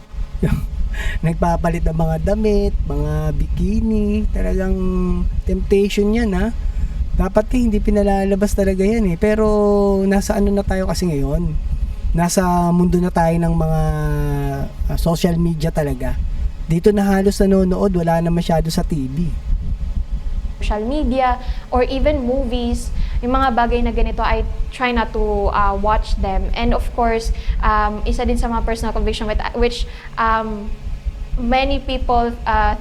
Nagpapalit ng mga damit, mga bikini. Talagang temptation yan, ha? Dapat hindi pinalalabas talaga yan Pero nasa na tayo kasi ngayon. nasa mundo na tayo ng mga social media talaga. Dito na halos nanonood, wala na masyado sa TV. Social media or even movies, yung mga bagay na ganito, I try not to watch them. And of course, isa din sa mga personal conviction which many people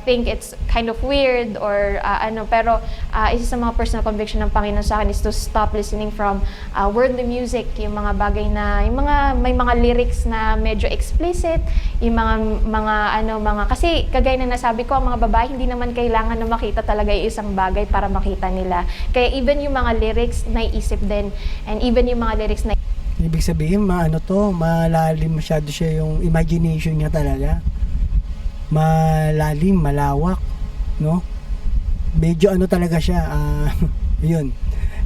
think it's kind of weird or pero isa sa mga personal conviction ng Panginoon sa akin is to stop listening from worldly music, yung mga bagay na may mga lyrics na medyo explicit, yung mga kasi kagaya na nasabi ko, ang mga babae hindi naman kailangan na makita talaga yung isang bagay para makita nila. Kaya even yung mga lyrics naiisip din, and even yung mga lyrics na Ibig sabihin, malalim masyado siya yung imagination niya talaga. Malalim, malawak, no? Medyo talaga siya, yun.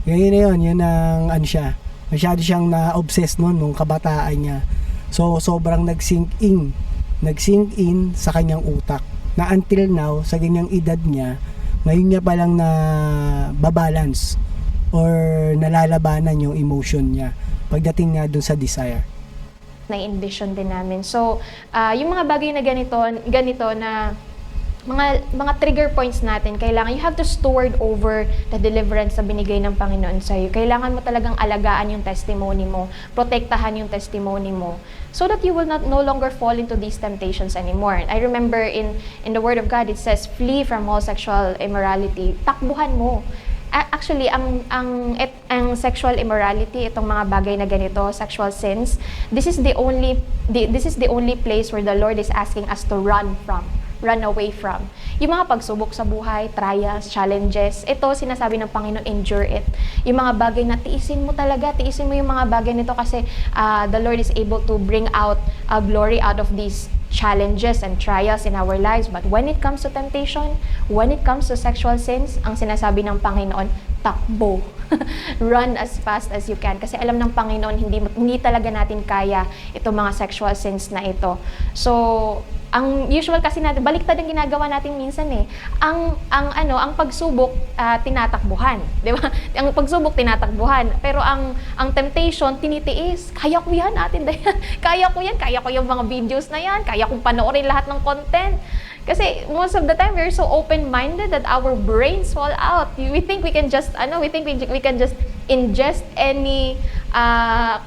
Yun ang siya. Masyado siyang na-obsess nung kabataan niya. So, sobrang nag-sink in sa kanyang utak. Na until now, sa ganyang edad niya, ngayon niya palang na babalance or nalalabanan yung emotion niya pagdating nga dun sa desire. na-envision din namin. So, yung mga bagay na ganito na mga trigger points natin, kailangan, you have to steward over the deliverance na binigay ng Panginoon sa iyo. Kailangan mo talagang alagaan yung testimony mo, protektahan yung testimony mo, so that you will no longer fall into these temptations anymore. I remember in the Word of God, it says, flee from all sexual immorality. Takbuhan mo. Actually, ang sexual immorality, itong mga bagay na ganito, sexual sins, this is the only place where the Lord is asking us to run away from. Yung mga pagsubok sa buhay, trials, challenges, ito sinasabi ng Panginoon, endure it. Yung mga bagay na tiisin mo yung mga bagay nito kasi the Lord is able to bring out glory out of these challenges and trials in our lives. But when it comes to temptation, when it comes to sexual sins, ang sinasabi ng Panginoon, takbo. Run as fast as you can. Kasi alam ng Panginoon, hindi talaga natin kaya itong mga sexual sins na ito. So, ang usual kasi natin, baliktad ang ginagawa natin minsan eh. Ang pagsubok, tinatakbuhan, 'di ba? Ang pagsubok tinatakbuhan, pero ang temptation tinitiis. Kaya ko 'yan, Ate Dayan. Kaya ko 'yan, kaya ko yung mga videos na 'yan, kaya kong panoorin lahat ng content. Kasi most of the time we're so open-minded that our brains fall out. We think we can just we can just ingest any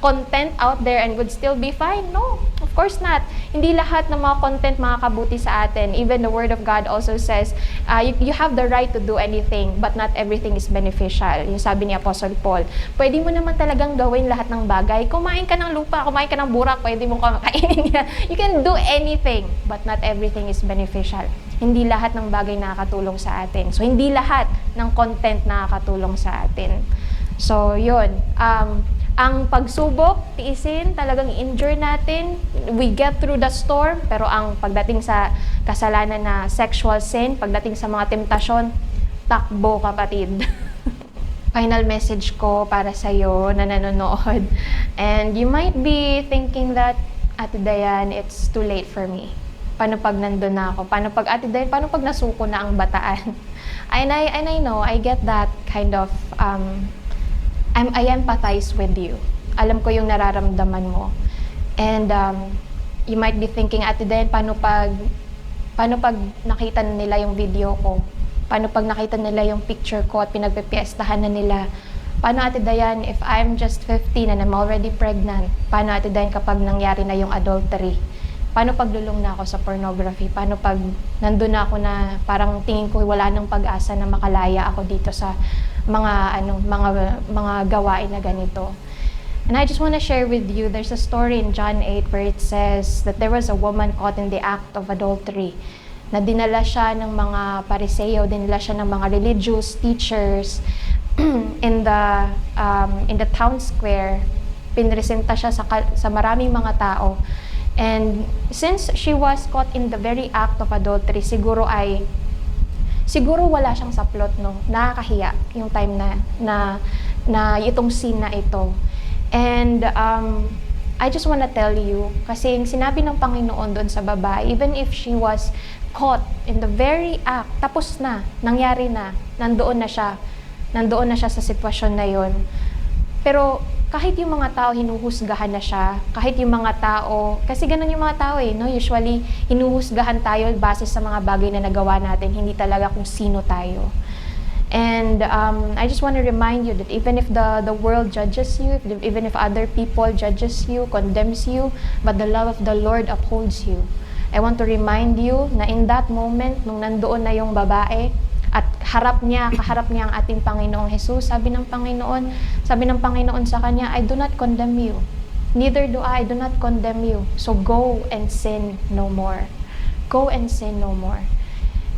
content out there and would still be fine. No, of course not. Hindi lahat ng mga content makakabuti sa atin. Even the Word of God also says, you have the right to do anything, but not everything is beneficial. Yung sabi ni Apostle Paul, pwede mo naman talagang gawin lahat ng bagay. Kumain ka ng lupa, kumain ka ng burak, pwede mo kainin yan. You can do anything, but not everything is beneficial. Hindi lahat ng bagay nakakatulong sa atin. So, hindi lahat ng content nakakatulong sa atin. So, yun. Ang pagsubok, tiisin, talagang i-endure natin. We get through the storm. Pero ang pagdating sa kasalanan na sexual sin, pagdating sa mga temptasyon, takbo, kapatid. Final message ko para sa iyo na nanonood. And you might be thinking that, Ate Dayan, it's too late for me. Paano pag nandun na ako? Paano pag, Ate Dayan, paano pag nasuko na ang bataan? And I know, I get that kind of I empathize with you. Alam ko yung nararamdaman mo. And you might be thinking, Ate Den, paano pag nakita nila yung video ko? Paano pag nakita nila yung picture ko at pinagpipiestahan na nila? Paano, Ate Dayan, if I'm just 15 and I'm already pregnant? Paano, Ate Dayan, kapag nangyari na yung adultery? Paano pag lulong na ako sa pornography? Paano pag nandun na ako na parang tingin ko wala nang pag-asa na makalaya ako dito sa mga gawain na ganito? And I just want to share with you, there's a story in John 8 where it says that there was a woman caught in the act of adultery, na dinala siya ng mga Pariseo, dinala siya ng mga religious teachers in the town square. Pinresenta siya sa maraming mga tao. And since she was caught in the very act of adultery, siguro wala siyang saplot, no? Nakakahiya yung time na itong scene na ito. And I just want to tell you, kasi yung sinabi ng Panginoon doon sa babae, even if she was caught in the very act, tapos na, nangyari na, nandoon na siya sa sitwasyon na yon. Pero kahit yung mga tao hinuhusgahan na siya, kahit yung mga tao, kasi ganun yung mga tao no? Usually, hinuhusgahan tayo base sa mga bagay na nagawa natin, hindi talaga kung sino tayo. And I just want to remind you that even if the world judges you, even if other people judges you, condemns you, but the love of the Lord upholds you. I want to remind you na in that moment, nung nandoon na yung babae, at kaharap niya ang ating Panginoong Jesus, sabi ng Panginoon sa kanya, I do not condemn you. Neither do I do not condemn you. So go and sin no more. Go and sin no more.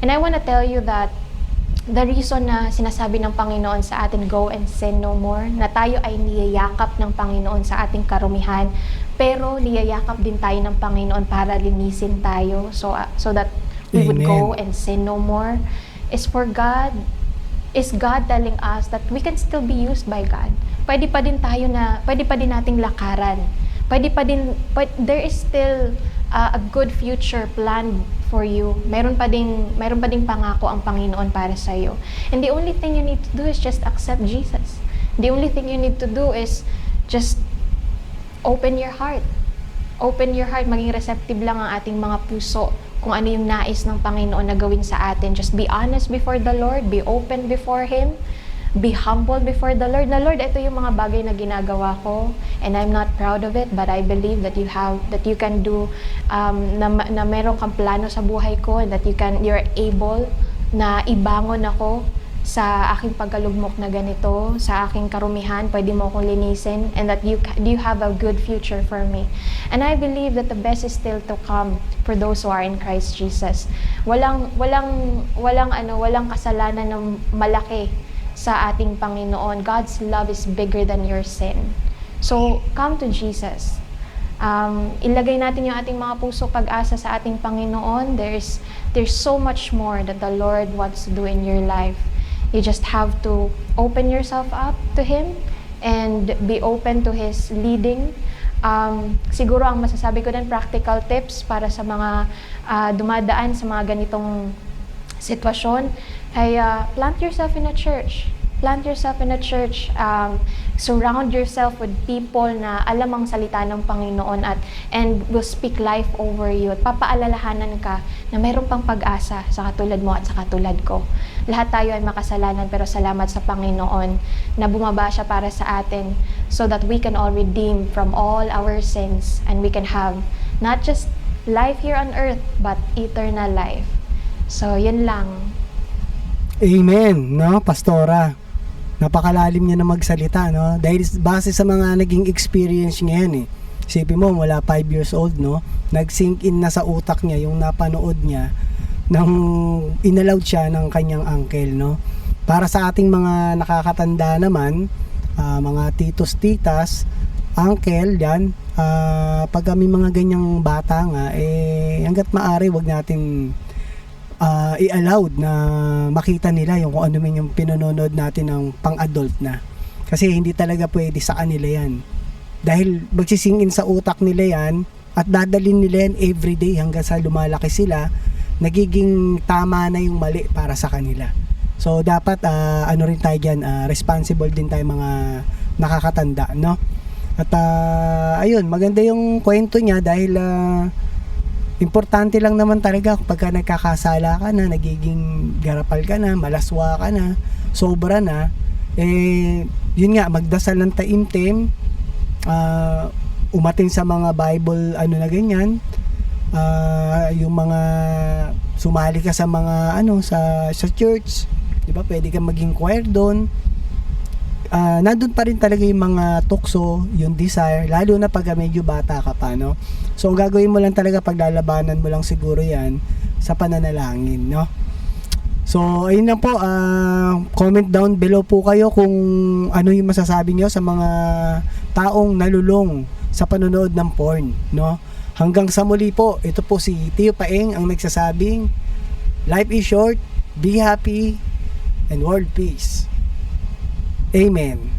And I want to tell you that the reason na sinasabi ng Panginoon sa atin, go and sin no more, na tayo ay niyayakap ng Panginoon sa ating karumihan, pero niyayakap din tayo ng Panginoon para linisin tayo, so that we would Amen. go and sin no more, is God telling us that we can still be used by God. Pwede pa din nating lakaran. There is still a good future planned for you. Meron pa ding pangako ang Panginoon para sa iyo. And the only thing you need to do is just accept Jesus. The only thing you need to do is just open your heart. Open your heart, maging receptive lang ang ating mga puso kung ano yung nais ng Panginoon na gawin sa atin. Just be honest before the Lord, be open before Him, be humble before the Lord. Na Lord, ito yung mga bagay na ginagawa ko and I'm not proud of it, but I believe that you can do, na meron kang plano sa buhay ko, and that you're able na ibangon ako sa aking pagkalugmok na ganito, sa aking karumihan, pwede mo akong linisin, and that you have a good future for me. And I believe that the best is still to come for those who are in Christ Jesus. Walang kasalanan ng malaki sa ating Panginoon. God's love is bigger than your sin. So, come to Jesus. Ilagay natin yung ating mga puso pag-asa sa ating Panginoon. There's so much more that the Lord wants to do in your life. You just have to open yourself up to Him and be open to His leading. Siguro ang masasabi ko din, practical tips para sa mga dumadaan sa mga ganitong sitwasyon, ay plant yourself in a church. Plant yourself in a church. Surround yourself with people na alam ang salita ng Panginoon and will speak life over you. At papaalalahanan ka na mayroon pang pag-asa sa katulad mo at sa katulad ko. Lahat tayo ay makasalanan, pero salamat sa Panginoon na bumaba siya para sa atin so that we can all redeem from all our sins and we can have not just life here on earth but eternal life. So, yun lang. Amen, no, Pastora? Napakalalim niya na magsalita, no? Dahil base sa mga naging experience niya yan, Isipin mo, wala 5 years old, no? Nag-sink in na sa utak niya yung napanood niya nang inallowed siya ng kanyang uncle, no? Para sa ating mga nakakatanda naman, mga titos, titas, uncle, yan, pag kami mga ganyang bata nga, hanggat maaari, wag natin i-allowed na makita nila yung kung ano man yung pinanonood natin ng pang-adult na. Kasi hindi talaga pwede sa kanila yan. Dahil magsisingin sa utak nila yan at dadalhin nila yan everyday hanggang sa lumalaki sila, nagiging tama na yung mali para sa kanila. So dapat ano rin tayo dyan, responsible din tayo mga nakakatanda, no? At ayun, maganda yung kwento niya dahil importante lang naman talaga kapag nagkakasala ka na, nagiging garapal ka na, malaswa ka na, sobra na, yun nga, magdasal ng taimtim, umatin sa mga Bible, ano na ganyan, yung mga, sumali ka sa mga, sa church, di ba, pwede kang maging choir doon, nandun pa rin talaga yung mga tukso, yung desire, lalo na pag medyo bata ka pa, no? So, ang gagawin mo lang talaga, paglalabanan mo lang siguro yan sa pananalangin, no? So, ayun lang po, comment down below po kayo kung ano yung masasabi nyo sa mga taong nalulong sa panonood ng porn, no? Hanggang sa muli po, ito po si Tio Paeng ang nagsasabing, life is short, be happy, and world peace. Amen.